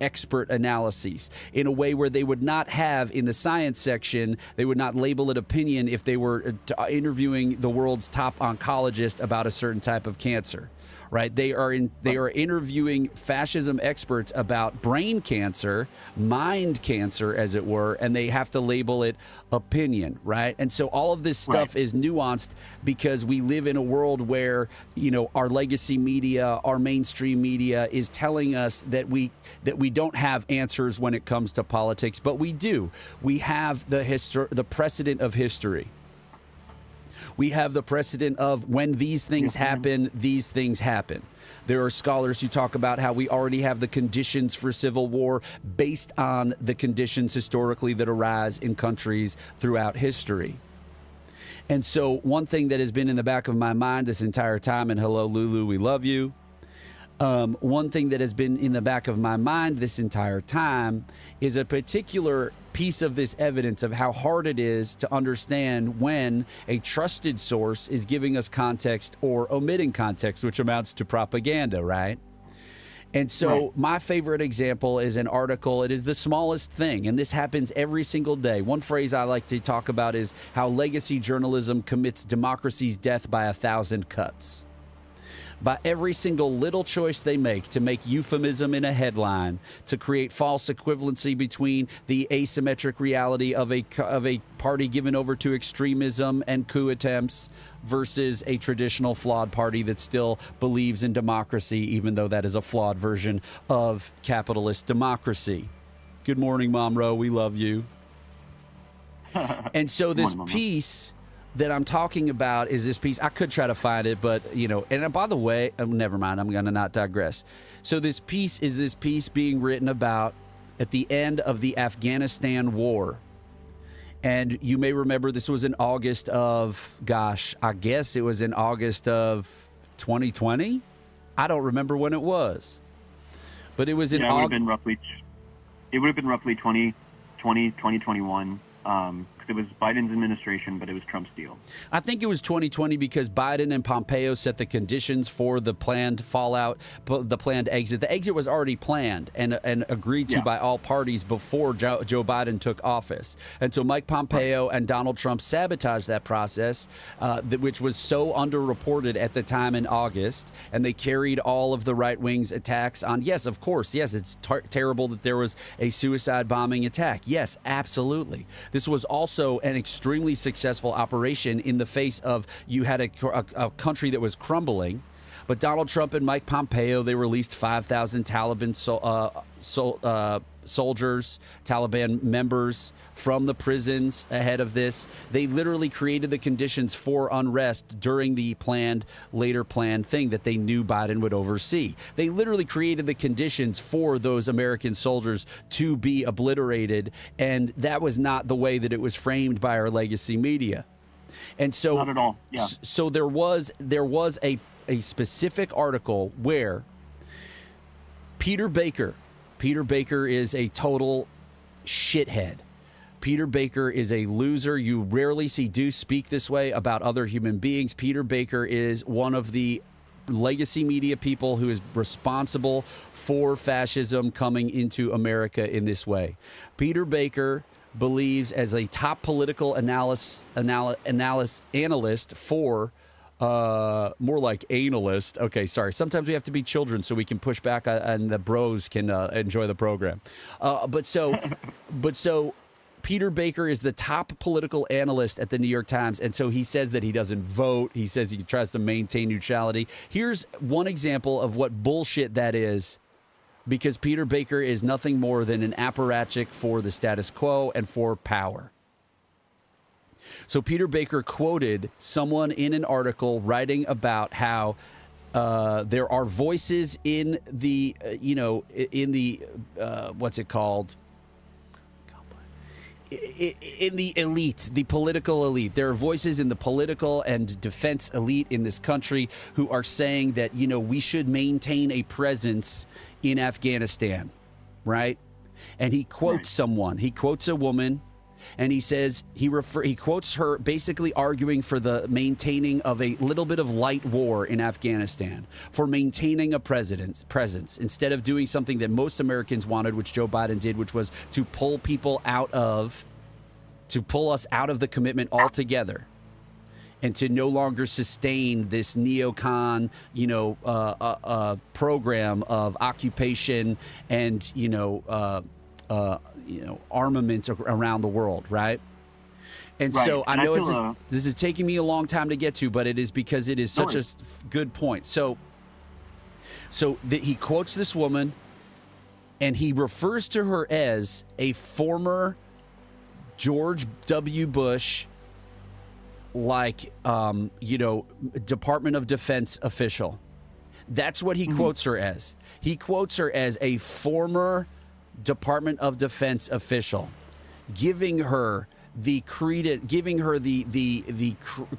expert analyses in a way where they would not have in the science section, they would not label it opinion if they were interviewing the world's top oncologist about a certain type of cancer. Right? They are interviewing fascism experts about brain cancer, mind cancer, as it were, and they have to label it opinion, right? And so all of this stuff is nuanced because we live in a world where, you know, our legacy media, our mainstream media is telling us that we don't have answers when it comes to politics, but we do. We have the precedent of history. We have the precedent of when these things happen, these things happen. There are scholars who talk about how we already have the conditions for civil war based on the conditions historically that arise in countries throughout history. And so one thing that has been in the back of my mind this entire time, and hello, Lulu, we love you. One thing that has been in the back of my mind this entire time is a particular piece of this evidence of how hard it is to understand when a trusted source is giving us context or omitting context, which amounts to propaganda, right? And so my favorite example is an article. It is the smallest thing, and this happens every single day. One phrase I like to talk about is how legacy journalism commits democracy's death by 1,000 cuts. By every single little choice they make to make euphemism in a headline, to create false equivalency between the asymmetric reality of a party given over to extremism and coup attempts versus a traditional flawed party that still believes in democracy, even though that is a flawed version of capitalist democracy. Good morning, Mom Ro. We love you. And so this piece that I'm talking about is this piece. I could try to find it, but, you know, and by the way, never mind. I'm going to not digress. So this piece is this piece being written about at the end of the Afghanistan war. And you may remember this was in August of, gosh, I guess it was in August of 2020. I don't remember when it was, but it was in August. It would have been roughly 2020, 2021. It was Biden's administration, but it was Trump's deal. I think it was 2020 because Biden and Pompeo set the conditions for the planned fallout, the planned exit. The exit was already planned and agreed to by all parties before Joe Biden took office. And so Mike Pompeo and Donald Trump sabotaged that process, which was so underreported at the time in August. And they carried all of the right wing's attacks on. Yes, of course. Yes, it's terrible that there was a suicide bombing attack. Yes, absolutely. This was also an extremely successful operation in the face of you had a country that was crumbling. But Donald Trump and Mike Pompeo, they released 5,000 Taliban soldiers, Taliban members from the prisons ahead of this. They literally created the conditions for unrest during the later planned thing that they knew Biden would oversee. They literally created the conditions for those American soldiers to be obliterated, and that was not the way that it was framed by our legacy media. And so, not at all. Yeah. So there was a specific article where Peter Baker is a total shithead. Peter Baker is a loser. You rarely see Deuce speak this way about other human beings. Peter Baker is one of the legacy media people who is responsible for fascism coming into America in this way. Peter Baker believes, as a top political analyst for more like analyst. Okay, sorry. Sometimes we have to be children so we can push back and the bros can enjoy the program. But so Peter Baker is the top political analyst at the New York Times. And so he says that he doesn't vote. He says he tries to maintain neutrality. Here's one example of what bullshit that is, because Peter Baker is nothing more than an apparatchik for the status quo and for power. So Peter Baker quoted someone in an article writing about how there are voices in the, what's it called? In the elite, the political elite. There are voices in the political and defense elite in this country who are saying that, we should maintain a presence in Afghanistan, right? And he quotes someone. He quotes a woman And he says he quotes her basically arguing for the maintaining of a little bit of light war in Afghanistan, for maintaining a presence instead of doing something that most Americans wanted, which Joe Biden did, which was to pull us out of the commitment altogether, and to no longer sustain this neocon, program of occupation and armaments around the world, right? And Right. so And I know this is taking me a long time to get to, but it is because it is such a good point. So he quotes this woman, and he refers to her as a former George W. Bush, Department of Defense official. That's what he quotes her as. He quotes her as a former Department of Defense official, giving her the credit, giving her the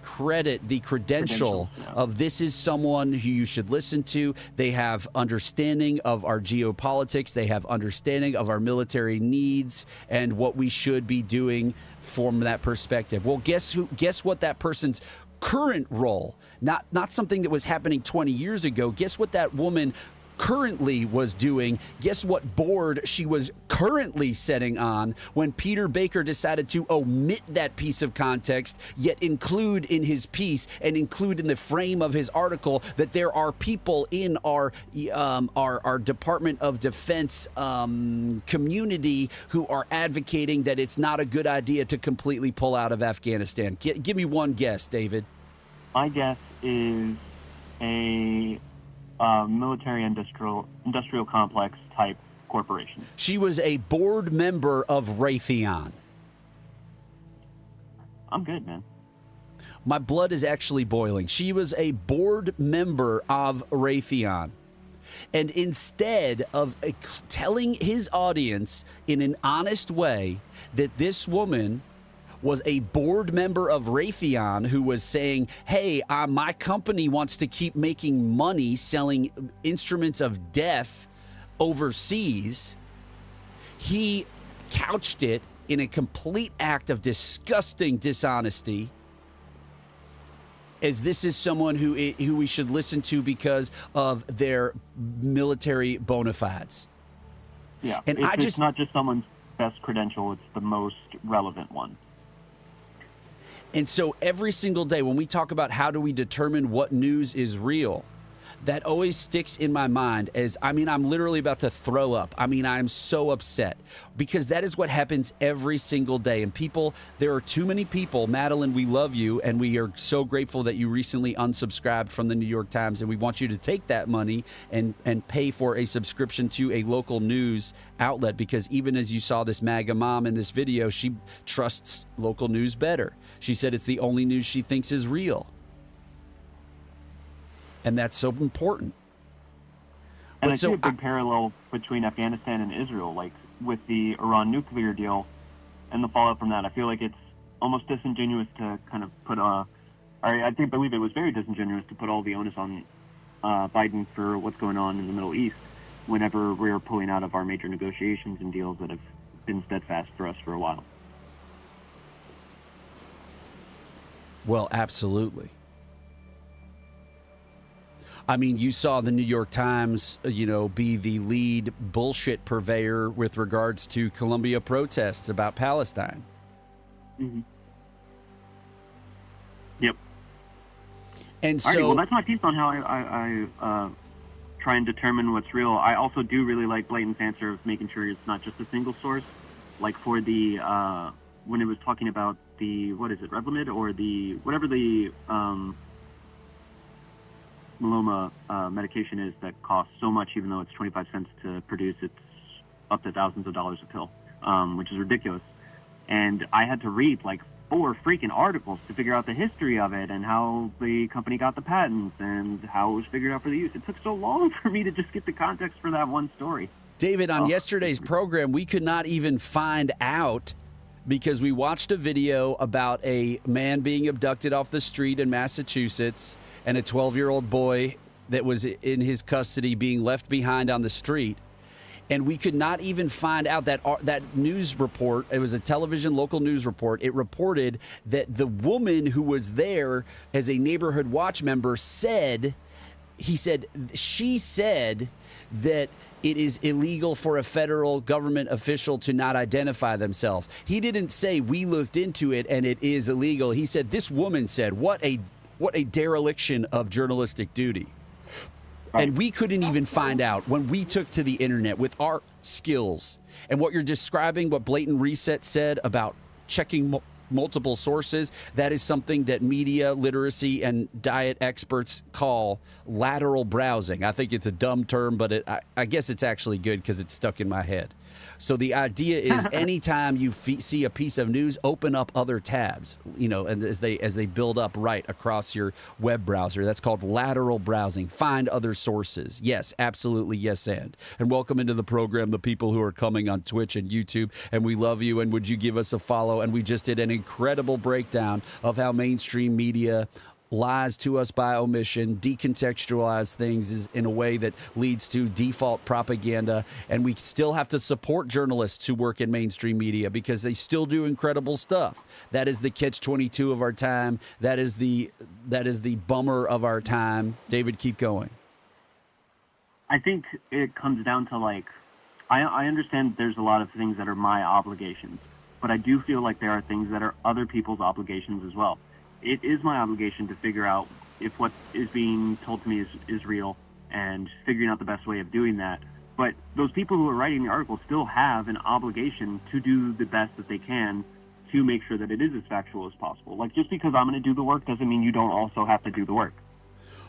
credit, the credential of this is someone who you should listen to. They have understanding of our geopolitics. They have understanding of our military needs and what we should be doing from that perspective. Well, guess what that person's current role, not something that was happening 20 years ago. Guess what that woman currently was doing. Guess what board she was currently sitting on when Peter Baker decided to omit that piece of context, yet include in his piece and include in the frame of his article that there are people in our Department of Defense community who are advocating that it's not a good idea to completely pull out of Afghanistan. Give me one guess, David. My guess is a military industrial complex type corporation. She was a board member of Raytheon. I'm good, man. My blood is actually boiling. She was a board member of Raytheon. And instead of telling his audience in an honest way that this woman was a board member of Raytheon who was saying, hey, my company wants to keep making money selling instruments of death overseas, he couched it in a complete act of disgusting dishonesty, as this is someone who we should listen to because of their military bona fides. Yeah, and it's not just someone's best credential, it's the most relevant one. And so every single day when we talk about how do we determine what news is real, that always sticks in my mind as, I'm literally about to throw up. I'm so upset because that is what happens every single day. And there are too many people. Madeline, we love you, and we are so grateful that you recently unsubscribed from the New York Times, and we want you to take that money and pay for a subscription to a local news outlet, because even as you saw this MAGA mom in this video, she trusts local news better. She said it's the only news she thinks is real. And that's so important. And I see a big parallel between Afghanistan and Israel, like with the Iran nuclear deal and the fallout from that. I feel like it's almost disingenuous to kind of put I believe it was very disingenuous to put all the onus on Biden for what's going on in the Middle East whenever we're pulling out of our major negotiations and deals that have been steadfast for us for a while. Well, absolutely. You saw the New York Times, be the lead bullshit purveyor with regards to Columbia protests about Palestine. Mm-hmm. Yep. And so, well, that's my piece on how I try and determine what's real. I also do really like Blayton's answer of making sure it's not just a single source. Like for the when it was talking about the Revlimid or whatever the Maloma medication is that costs so much, even though it's 25 cents to produce, it's up to thousands of dollars a pill, which is ridiculous. And I had to read like 4 freaking articles to figure out the history of it and how the company got the patents and how it was figured out for the use. It took so long for me to just get the context for that one story. David, on yesterday's program, we could not even find out, because we watched a video about a man being abducted off the street in Massachusetts and a 12-year-old boy that was in his custody being left behind on the street. And we could not even find out that news report. It was a television local news report. It reported that the woman who was there as a neighborhood watch member she said that it is illegal for a federal government official to not identify themselves. He didn't say we looked into it and it is illegal. He said this woman said, what a dereliction of journalistic duty. And we couldn't even find out when we took to the internet with our skills and what you're describing, what Blatant Reset said about checking multiple sources. That is something that media literacy and diet experts call lateral browsing. I think it's a dumb term, but I guess it's actually good because it's stuck in my head. So the idea is anytime you see a piece of news, open up other tabs, and as they build up right across your web browser. That's called lateral browsing. Find other sources. Yes, absolutely. Yes, and welcome into the program, the people who are coming on Twitch and YouTube, and we love you. And would you give us a follow? And we just did an incredible breakdown of how mainstream media lies to us by omission, decontextualize things in a way that leads to default propaganda. And we still have to support journalists who work in mainstream media because they still do incredible stuff. That is the catch-22 of our time. That is the bummer of our time. David, keep going. I think it comes down to I understand there's a lot of things that are my obligations, but I do feel like there are things that are other people's obligations as well. It is my obligation to figure out if what is being told to me is real and figuring out the best way of doing that. But those people who are writing the article still have an obligation to do the best that they can to make sure that it is as factual as possible. Just because I'm going to do the work doesn't mean you don't also have to do the work.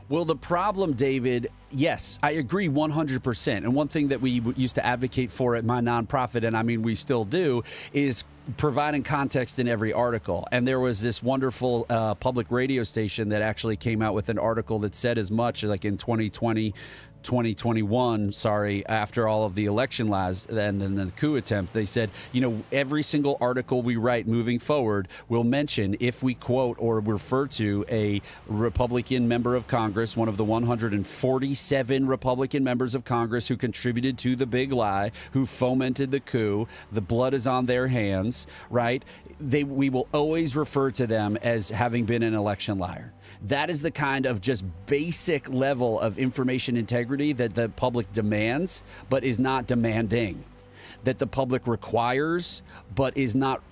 Well, the problem, David, yes, I agree 100%. And one thing that we used to advocate for at my nonprofit, and I mean we still do, is providing context in every article. And there was this wonderful public radio station that actually came out with an article that said as much, like in 2021, after all of the election lies and then the coup attempt, they said, every single article we write moving forward will mention, if we quote or refer to a Republican member of Congress, one of the 147 Republican members of Congress who contributed to the big lie, who fomented the coup, the blood is on their hands, right? We will always refer to them as having been an election liar. That is the kind of just basic level of information integrity that the public demands, but is not demanding. That the public requires, but is not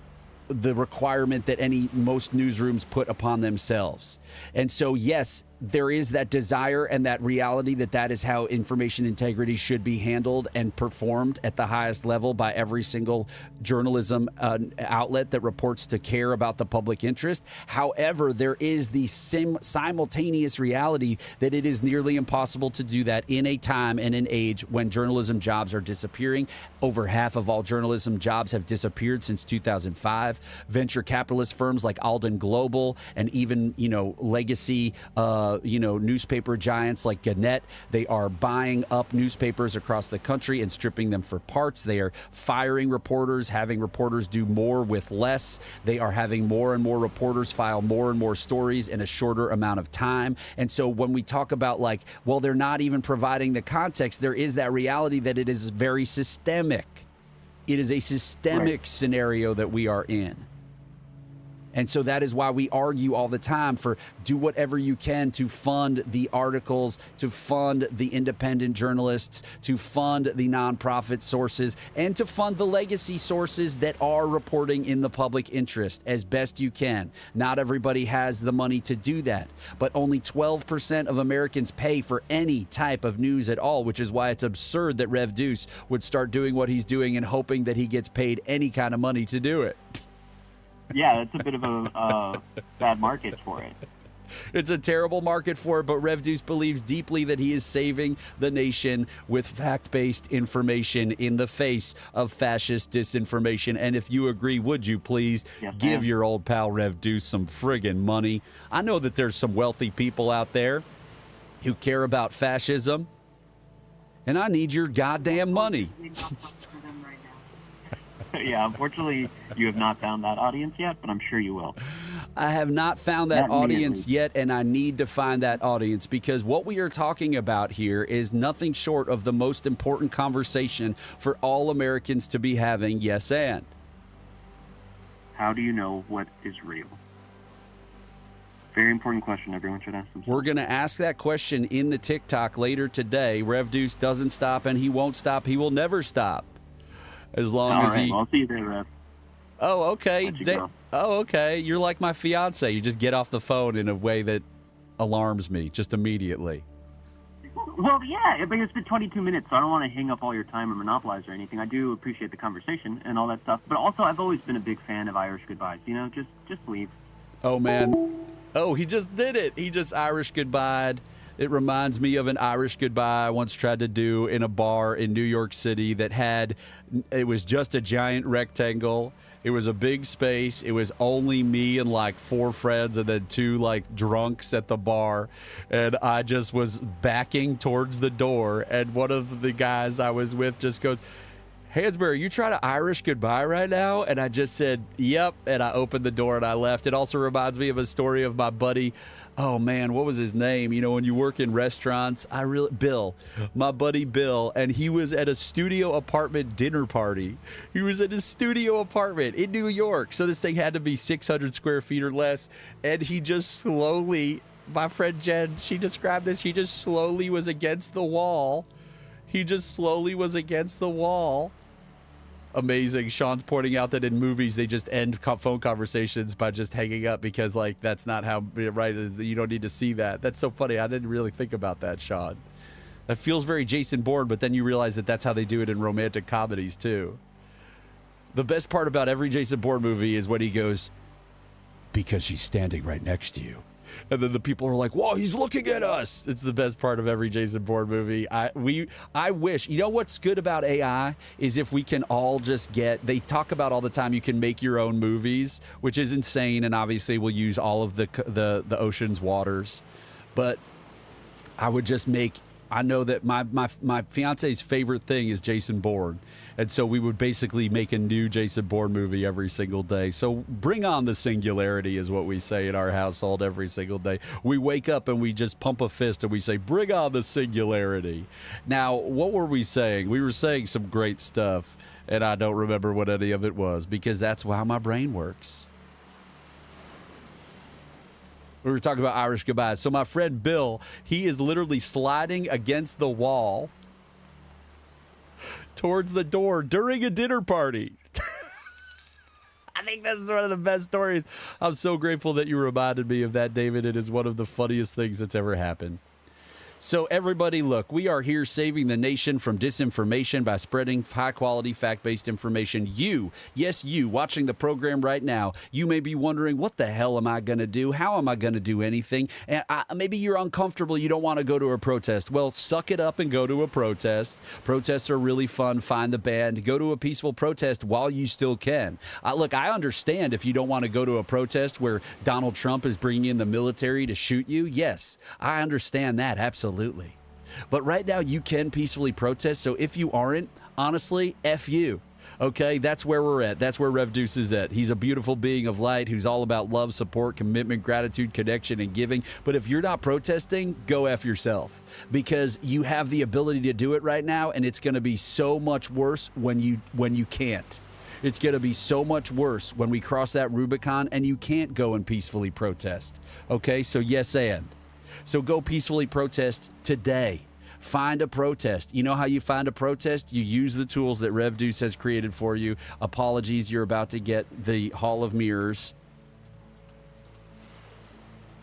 the requirement that most newsrooms put upon themselves. And so, yes, there is that desire and that reality that is how information integrity should be handled and performed at the highest level by every single journalism outlet that reports to care about the public interest. However, there is the simultaneous reality that it is nearly impossible to do that in a time and an age when journalism jobs are disappearing. Over half of all journalism jobs have disappeared since 2005. Venture capitalist firms like Alden Global and even, legacy newspaper giants like Gannett, they are buying up newspapers across the country and stripping them for parts. They are firing reporters, having reporters do more with less. They are having more and more reporters file more and more stories in a shorter amount of time. And so when we talk about they're not even providing the context, there is that reality that it is very systemic. It is a systemic scenario that we are in. And so that is why we argue all the time for do whatever you can to fund the articles, to fund the independent journalists, to fund the nonprofit sources, and to fund the legacy sources that are reporting in the public interest as best you can. Not everybody has the money to do that, but only 12% of Americans pay for any type of news at all, which is why it's absurd that Rev Deuce would start doing what he's doing and hoping that he gets paid any kind of money to do it. Yeah, it's a bit of a bad market for it. It's a terrible market for it, but Rev Deuce believes deeply that he is saving the nation with fact-based information in the face of fascist disinformation. And if you agree, would you please give your old pal Rev Deuce some friggin' money? I know that there's some wealthy people out there who care about fascism, and I need your goddamn money. Yeah, unfortunately, you have not found that audience yet, but I'm sure you will. I have not found that Not me, at audience least. yet, and I need to find that audience because what we are talking about here is nothing short of the most important conversation for all Americans to be having. Yes, and How do you know what is real? Very important question everyone should ask themselves. we're going to ask that question in the TikTok later today. Rev Deuce doesn't stop, and he won't stop. He will never stop as long All as right, he. well, I'll see you there, Rev. Oh, okay. Let you go. Oh, okay. You're like my fiance. You just get off the phone in a way that alarms me just immediately. Well, yeah, but it's been 22 minutes, so I don't want to hang up all your time or monopolize or anything. I do appreciate the conversation and all that stuff, but also I've always been a big fan of Irish goodbyes. You know, just leave. Oh, man. Oh, he just did it. He just Irish goodbyed. It reminds me of an Irish goodbye I once tried to do in a bar in New York City it was just a giant rectangle. It was a big space. It was only me and like 4 friends and then 2 like drunks at the bar. And I just was backing towards the door. And one of the guys I was with just goes, Hansberry, you trying to Irish goodbye right now? And I just said, yep. And I opened the door and I left. It also reminds me of a story of my buddy. Oh man, what was his name? You know, when you work in restaurants, Bill, my buddy Bill, and he was at a studio apartment dinner party. He was at his studio apartment in New York. So this thing had to be 600 square feet or less. And he just slowly, my friend Jen, she described this, he just slowly was against the wall. He just slowly was against the wall. Amazing. Sean's pointing out that in movies they just end phone conversations by just hanging up because like that's not how, right, you don't need to see that. That's so funny. I didn't really think about that, Sean. That feels very Jason Bourne, but then you realize that that's how they do it in romantic comedies too. The best part about every Jason Bourne movie is when he goes, because she's standing right next to you. And then the people are like, whoa, he's looking at us. It's the best part of every Jason Bourne movie. I wish, you know what's good about AI is if we can all just they talk about all the time you can make your own movies, which is insane. And obviously we'll use all of the ocean's waters. But I would just I know that my fiance's favorite thing is Jason Bourne. And so we would basically make a new Jason Bourne movie every single day. So bring on the singularity is what we say in our household every single day. We wake up and we just pump a fist and we say, bring on the singularity. Now, what were we saying? We were saying some great stuff. And I don't remember what any of it was because that's how my brain works. We were talking about Irish goodbyes. So my friend Bill, he is literally sliding against the wall towards the door during a dinner party. I think this is one of the best stories. I'm so grateful that you reminded me of that, David. It is one of the funniest things that's ever happened. So everybody, look, we are here saving the nation from disinformation by spreading high-quality, fact-based information. You, yes, you, watching the program right now, you may be wondering, what the hell am I going to do? How am I going to do anything? And maybe you're uncomfortable. You don't want to go to a protest. Well, suck it up and go to a protest. Protests are really fun. Find the band. Go to a peaceful protest while you still can. Look, I understand if you don't want to go to a protest where Donald Trump is bringing in the military to shoot you. Yes, I understand that. Absolutely. But right now you can peacefully protest. So if you aren't, honestly, F you. Okay, that's where we're at. That's where Rev Deuce is at. He's a beautiful being of light who's all about love, support, commitment, gratitude, connection, and giving. But if you're not protesting, go F yourself because you have the ability to do it right now, and it's going to be so much worse when you can't. It's going to be so much worse when we cross that Rubicon and you can't go and peacefully protest. Okay, so yes and. So go peacefully protest today. Find a protest. You know how you find a protest? You use the tools that Rev Deuce has created for you. Apologies, you're about to get the Hall of Mirrors.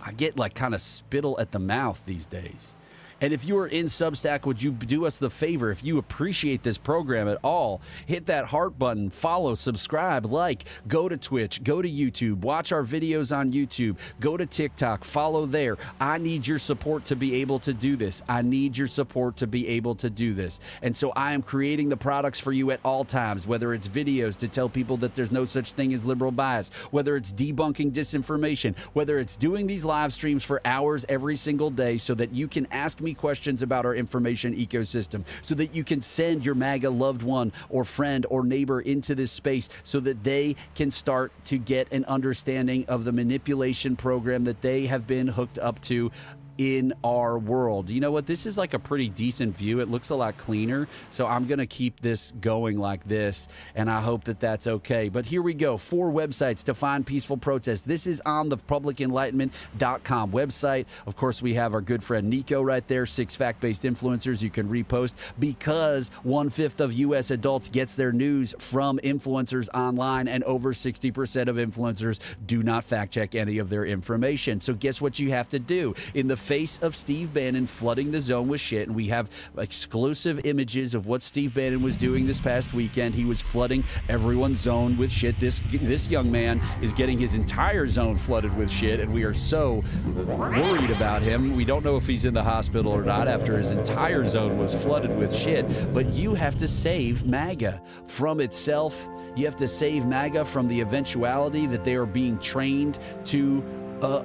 I get like kind of spittle at the mouth these days. And if you are in Substack, would you do us the favor, if you appreciate this program at all, hit that heart button, follow, subscribe, like, go to Twitch, go to YouTube, watch our videos on YouTube, go to TikTok, follow there. I need your support to be able to do this. I need your support to be able to do this. And so I am creating the products for you at all times, whether it's videos to tell people that there's no such thing as liberal bias, whether it's debunking disinformation, whether it's doing these live streams for hours every single day so that you can ask me me questions about our information ecosystem, so that you can send your MAGA loved one or friend or neighbor into this space so that they can start to get an understanding of the manipulation program that they have been hooked up to in our world. You know what? This is like a pretty decent view. It looks a lot cleaner. So I'm going to keep this going like this, and I hope that that's okay. But here we go. 4 websites to find peaceful protest. This is on the publicenlightenment.com website. Of course, we have our good friend Nico right there, 6 fact-based influencers you can repost, because 1/5 of U.S. adults gets their news from influencers online, and over 60% of influencers do not fact-check any of their information. So guess what you have to do? In the face of Steve Bannon flooding the zone with shit, and we have exclusive images of what Steve Bannon was doing this past weekend. He was flooding everyone's zone with shit. This young man is getting his entire zone flooded with shit, and we are so worried about him. We don't know if he's in the hospital or not after his entire zone was flooded with shit. But you have to save MAGA from itself. You have to save MAGA from the eventuality that they are being trained to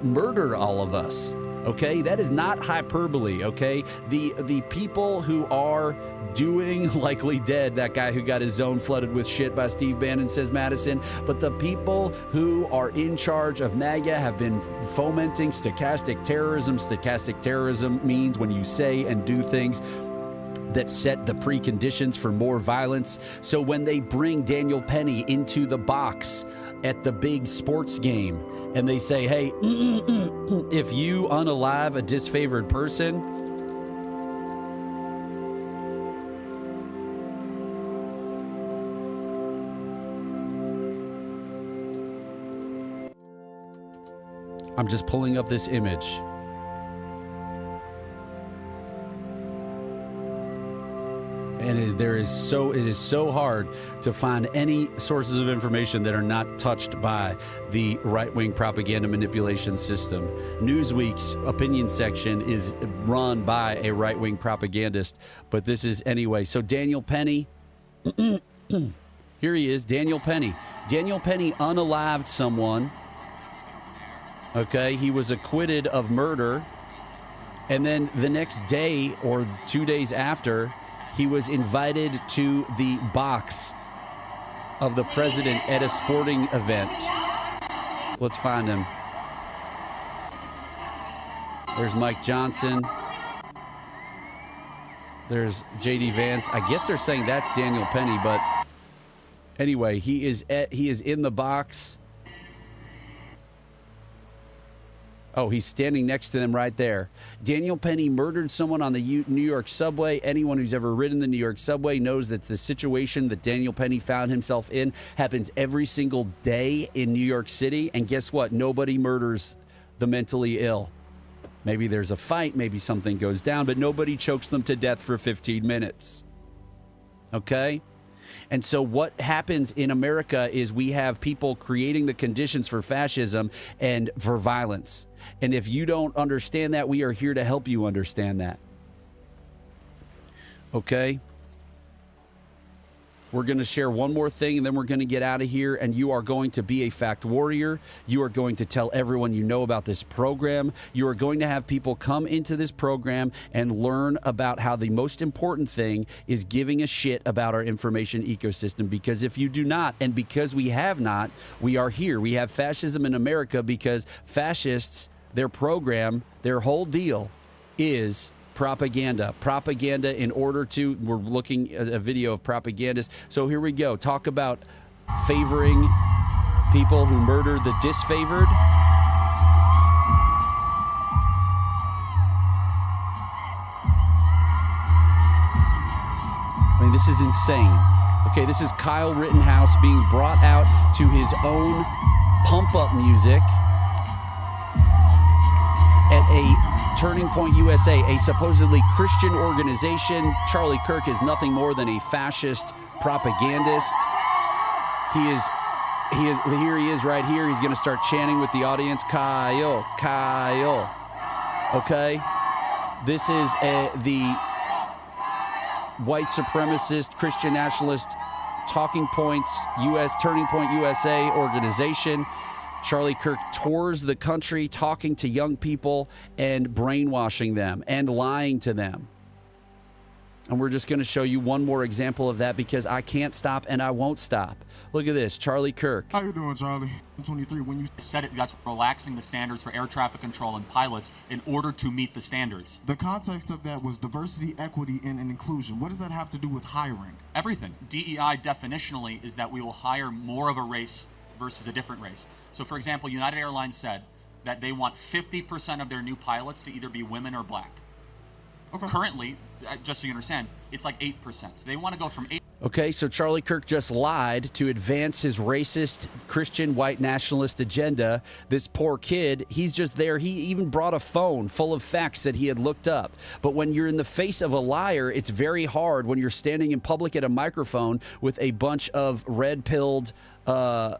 murder all of us. Okay, that is not hyperbole. Okay, the people who are doing Likely Dead, that guy who got his zone flooded with shit by Steve Bannon, says Madison, but the people who are in charge of MAGA have been fomenting stochastic terrorism. Stochastic terrorism means when you say and do things that set the preconditions for more violence. So when they bring Daniel Penny into the box at the big sports game and they say, hey, if you unalive a disfavored person, I'm just pulling up this image. And it is so hard to find any sources of information that are not touched by the right-wing propaganda manipulation system. Newsweek's opinion section is run by a right-wing propagandist, but this is anyway. So Daniel Penny, here he is, Daniel Penny. Daniel Penny unalived someone. Okay, he was acquitted of murder, and then the next day or 2 days after, he was invited to the box of the president at a sporting event. Let's find him. There's Mike Johnson. There's J.D. Vance. I guess they're saying that's Daniel Penny, but anyway, he is in the box. Oh, he's standing next to them right there. Daniel Penny murdered someone on the New York subway. Anyone who's ever ridden the New York subway knows that the situation that Daniel Penny found himself in happens every single day in New York City. And guess what? Nobody murders the mentally ill. Maybe there's a fight, maybe something goes down, but nobody chokes them to death for 15 minutes. Okay? And so what happens in America is we have people creating the conditions for fascism and for violence. And if you don't understand that, we are here to help you understand that. Okay? We're going to share one more thing, and then we're going to get out of here, and you are going to be a fact warrior. You are going to tell everyone you know about this program. You are going to have people come into this program and learn about how the most important thing is giving a shit about our information ecosystem, because if you do not, and because we have not, we are here. We have fascism in America because fascists, their program, their whole deal is propaganda. Propaganda in order to, we're looking at a video of propagandists. So here we go. Talk about favoring people who murder the disfavored. I mean, this is insane. Okay, this is Kyle Rittenhouse being brought out to his own pump-up music at a Turning Point USA, a supposedly Christian organization. Charlie Kirk is nothing more than a fascist propagandist. Here he is right here. He's going to start chanting with the audience, Kyle, Kyle. Okay? This is the white supremacist, Christian nationalist Talking Points US, Turning Point USA organization. Charlie Kirk tours the country talking to young people and brainwashing them and lying to them. And we're just going to show you one more example of that because I can't stop and I won't stop. Look at this, Charlie Kirk. How you doing, Charlie? 23. When you said it, that's relaxing the standards for air traffic control and pilots in order to meet the standards. The context of that was diversity, equity, and inclusion. What does that have to do with hiring? Everything. DEI definitionally is that we will hire more of a race versus a different race. So, for example, United Airlines said that they want 50% of their new pilots to either be women or black. Okay. Currently, just so you understand, it's like 8%. So they want to go from 8. Okay, so Charlie Kirk just lied to advance his racist, Christian, white nationalist agenda. This poor kid, he's just there. He even brought a phone full of facts that he had looked up. But when you're in the face of a liar, it's very hard when you're standing in public at a microphone with a bunch of red-pilled, a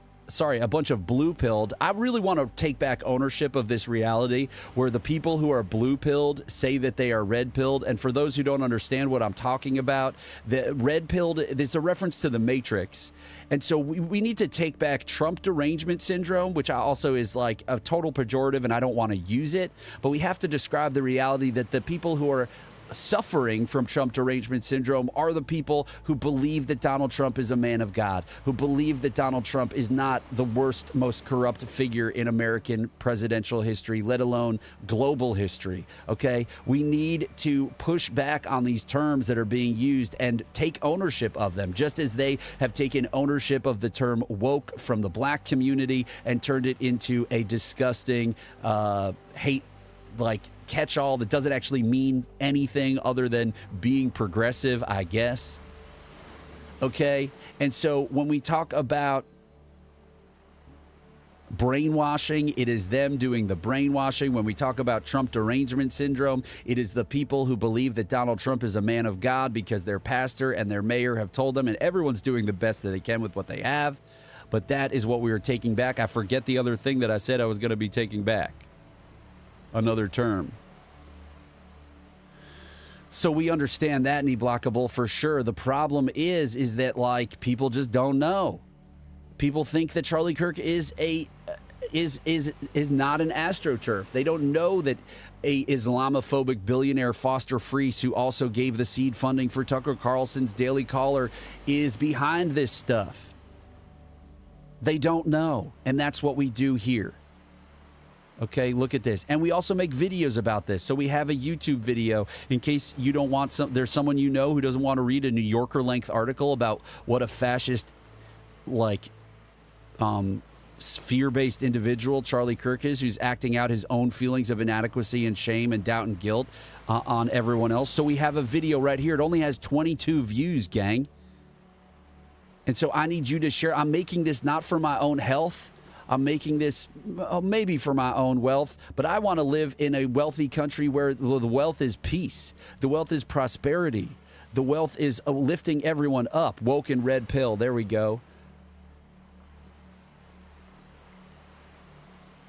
bunch of blue-pilled. I really want to take back ownership of this reality where the people who are blue-pilled say that they are red-pilled. And for those who don't understand what I'm talking about, the red-pilled is a reference to the Matrix. And so we need to take back Trump derangement syndrome, which also is like a total pejorative and I don't want to use it. But we have to describe the reality that the people who are suffering from Trump derangement syndrome are the people who believe that Donald Trump is a man of God, who believe that Donald Trump is not the worst, most corrupt figure in American presidential history, let alone global history. Okay? We need to push back on these terms that are being used and take ownership of them, just as they have taken ownership of the term woke from the black community and turned it into a disgusting hate catch-all that doesn't actually mean anything other than being progressive, I guess. Okay? And so when we talk about brainwashing, it is them doing the brainwashing. When we talk about Trump derangement syndrome, it is the people who believe that Donald Trump is a man of God because their pastor and their mayor have told them, and everyone's doing the best that they can with what they have. But that is what we are taking back. I forget the other thing that I said I was going to be taking back. Another term. So we understand that, blockable for sure. The problem is that people just don't know. People think that Charlie Kirk is not an AstroTurf. They don't know that a Islamophobic billionaire Foster Friess, who also gave the seed funding for Tucker Carlson's Daily Caller, is behind this stuff. They don't know, and that's what we do here. Okay, look at this. And we also make videos about this. So we have a YouTube video in case you don't want there's someone you know who doesn't want to read a New Yorker length article about what a fascist, fear-based individual Charlie Kirk is, who's acting out his own feelings of inadequacy and shame and doubt and guilt on everyone else. So we have a video right here. It only has 22 views, gang. And so I need you to share. I'm making this not for my own health. I'm making this maybe for my own wealth, but I want to live in a wealthy country where the wealth is peace. The wealth is prosperity. The wealth is lifting everyone up. Woke and red pill. There we go.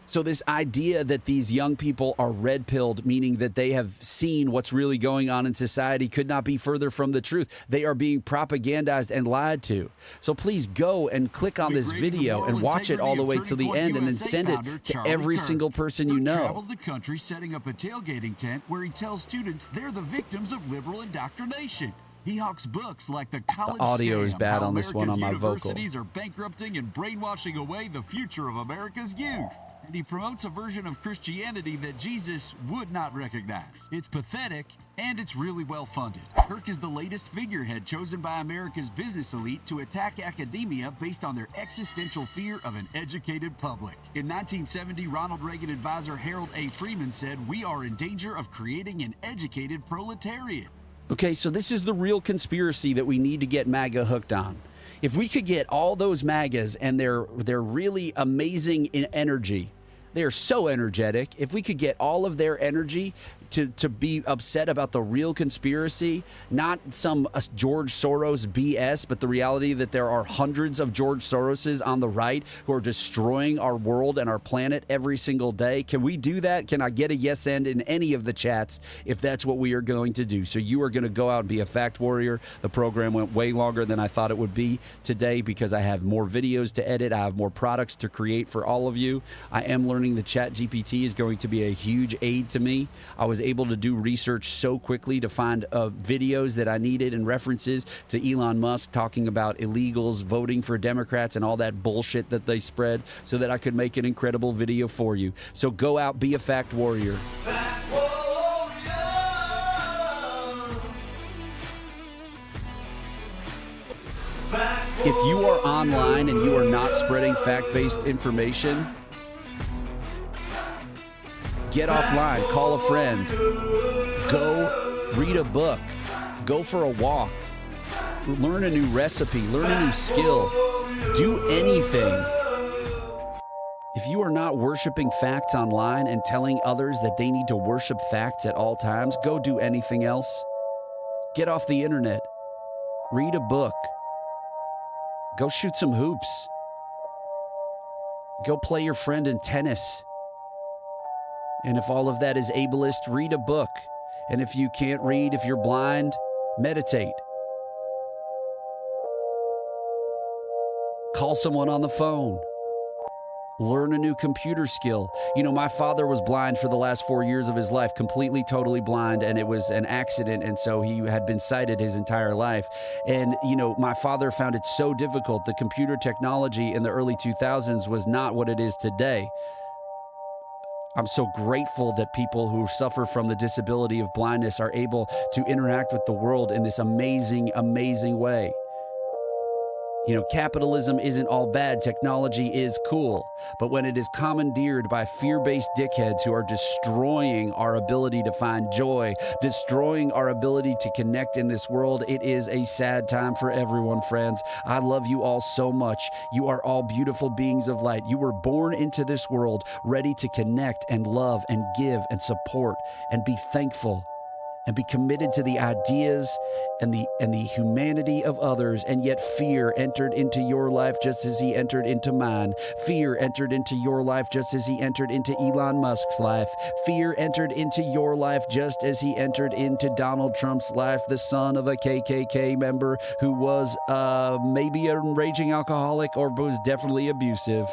So this idea that these young people are red-pilled, meaning that they have seen what's really going on in society, could not be further from the truth. They are being propagandized and lied to. So please go and click on this video and watch it all the way to the end and then send it to every single person you know. Travels the country setting up a tailgating tent where he tells students they're the victims of liberal indoctrination. He hawks books like The College The audio Scam, is bad How on this one on my vocal. Universities are bankrupting and brainwashing away the future of America's youth. And he promotes a version of Christianity that Jesus would not recognize. It's pathetic, and it's really well funded. Kirk is the latest figurehead chosen by America's business elite to attack academia based on their existential fear of an educated public. In 1970, Ronald Reagan advisor Harold A. Freeman said, "We are in danger of creating an educated proletariat." Okay, so this is the real conspiracy that we need to get MAGA hooked on. If we could get all those MAGAs and their really amazing energy, They are so energetic. If we could get all of their energy to be upset about the real conspiracy, not some George Soros BS, but the reality that there are hundreds of George Soroses on the right who are destroying our world and our planet every single day. Can we do that? Can I get a yes and in any of the chats if that's what we are going to do? So you are going to go out and be a fact warrior. The program went way longer than I thought it would be today because I have more videos to edit. I have more products to create for all of you. I am learning that ChatGPT is going to be a huge aid to me. I was able to do research so quickly to find videos that I needed and references to Elon Musk talking about illegals voting for Democrats and all that bullshit that they spread so that I could make an incredible video for you. So go out, be a fact warrior. If you are online and you are not spreading fact-based information, get offline, call a friend, go read a book, go for a walk, learn a new recipe, learn a new skill, do anything. If you are not worshiping facts online and telling others that they need to worship facts at all times, go do anything else. Get off the internet, read a book, go shoot some hoops, go play your friend in tennis. And if all of that is ableist, read a book. And if you can't read, if you're blind, meditate. Call someone on the phone. Learn a new computer skill. You know, my father was blind for the last 4 years of his life, completely, totally blind, and it was an accident, and so he had been sighted his entire life. And, you know, my father found it so difficult. The computer technology in the early 2000s was not what it is today. I'm so grateful that people who suffer from the disability of blindness are able to interact with the world in this amazing, amazing way. You know, capitalism isn't all bad. Technology is cool. But when it is commandeered by fear-based dickheads who are destroying our ability to find joy, destroying our ability to connect in this world, it is a sad time for everyone, friends. I love you all so much. You are all beautiful beings of light. You were born into this world ready to connect and love and give and support and be thankful and be committed to the ideas and the humanity of others, and yet fear entered into your life just as he entered into mine. Fear entered into your life just as he entered into Elon Musk's life. Fear entered into your life just as he entered into Donald Trump's life, the son of a KKK member who was maybe a raging alcoholic or was definitely abusive.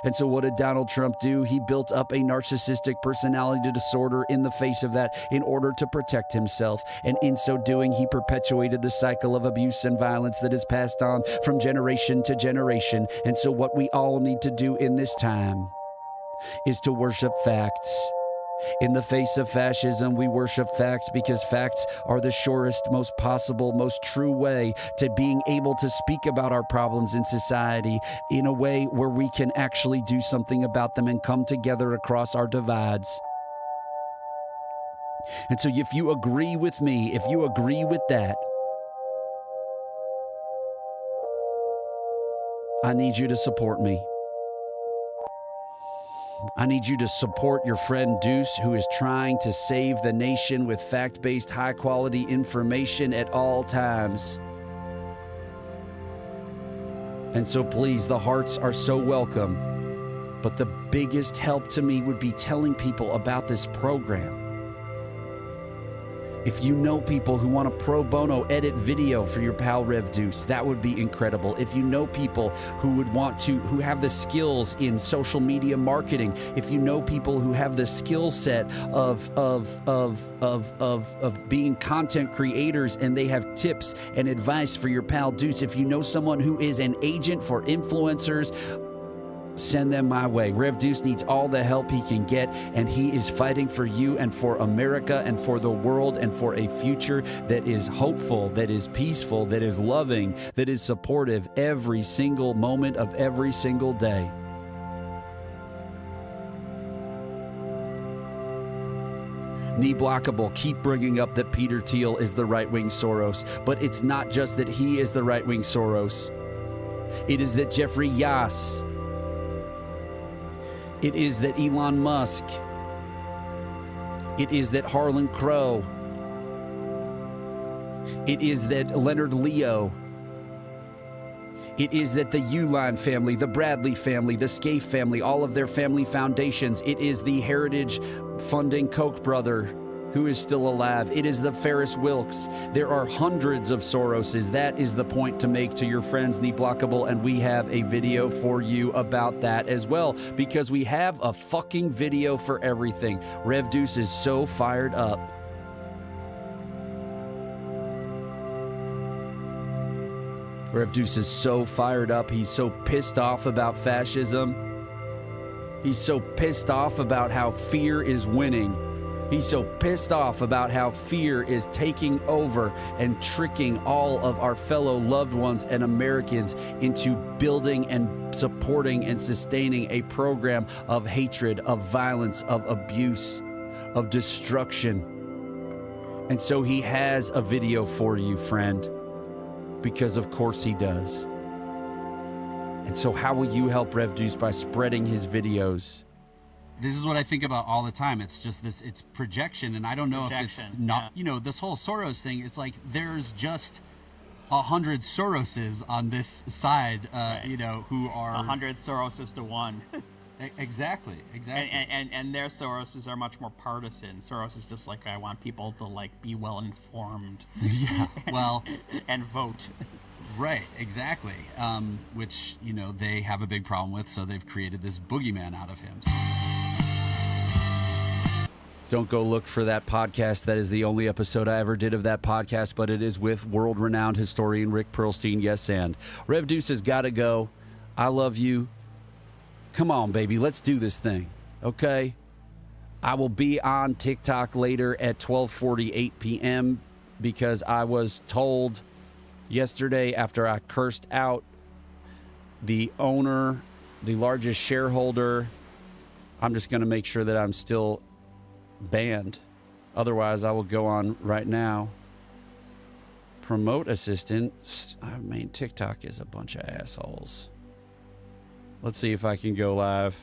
And so what did Donald Trump do? He built up a narcissistic personality disorder in the face of that in order to protect himself. And in so doing, he perpetuated the cycle of abuse and violence that is passed on from generation to generation. And so what we all need to do in this time is to worship facts. In the face of fascism, we worship facts because facts are the surest, most possible, most true way to being able to speak about our problems in society in a way where we can actually do something about them and come together across our divides. And so if you agree with me, if you agree with that, I need you to support me. I need you to support your friend Deuce, who is trying to save the nation with fact-based, high-quality information at all times. And so please, the hearts are so welcome. But the biggest help to me would be telling people about this program. If you know people who want to pro bono edit video for your pal Rev Deuce, that would be incredible. If you know people who would want to, who have the skills in social media marketing, if you know people who have the skill set of being content creators and they have tips and advice for your pal Deuce, if you know someone who is an agent for influencers, send them my way. Rev Deuce needs all the help he can get, and he is fighting for you and for America and for the world and for a future that is hopeful, that is peaceful, that is loving, that is supportive every single moment of every single day. Knee Blockable, keep bringing up that Peter Thiel is the right-wing Soros, but it's not just that he is the right-wing Soros. It is that Jeffrey Yass It is that Elon Musk. It is that Harlan Crow. It is that Leonard Leo. It is that the Uline family, the Bradley family, the Scaife family, all of their family foundations. It is the Heritage Funding Koch brother who is still alive. It is the Ferris Wilks. There are hundreds of Soroses. That is the point to make to your friends, Blockable, and we have a video for you about that as well, because we have a fucking video for everything. Rev Deuce is so fired up. Rev Deuce is so fired up. He's so pissed off about fascism. He's so pissed off about how fear is winning. He's so pissed off about how fear is taking over and tricking all of our fellow loved ones and Americans into building and supporting and sustaining a program of hatred, of violence, of abuse, of destruction. And so he has a video for you, friend, because of course he does. And so how will you help Rev Deuce? By spreading his videos. This is what I think about all the time. It's just this, it's projection. And I don't know if it's not, you know, this whole Soros thing, it's like there's just 100 Soroses on this side, you know, who are 100 Soroses to one. Exactly. And their Soroses are much more partisan. Soros is just like, I want people to like be well informed. Yeah. Well, and vote. Right, exactly. Which, you know, they have a big problem with, so they've created this boogeyman out of him. Don't go look for that podcast. That is the only episode I ever did of that podcast, but it is with world-renowned historian Rick Perlstein. Yes, and Rev Deuce has got to go. I love you. Come on, baby. Let's do this thing, okay? I will be on TikTok later at 12:48 p.m. because I was told yesterday, after I cursed out the owner, the largest shareholder, I'm just going to make sure that I'm still banned. Otherwise, I will go on right now. Promote assistant. I mean, TikTok is a bunch of assholes. Let's see if I can go live.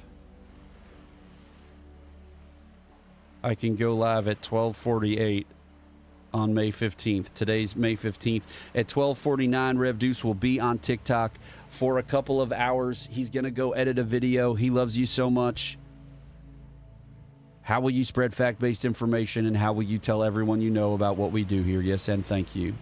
I can go live at 12:48 on May 15th. Today's May 15th. At 12:49, Rev Deuce will be on TikTok for a couple of hours. He's going to go edit a video. He loves you so much. How will you spread fact-based information, and how will you tell everyone you know about what we do here? Yes, and thank you.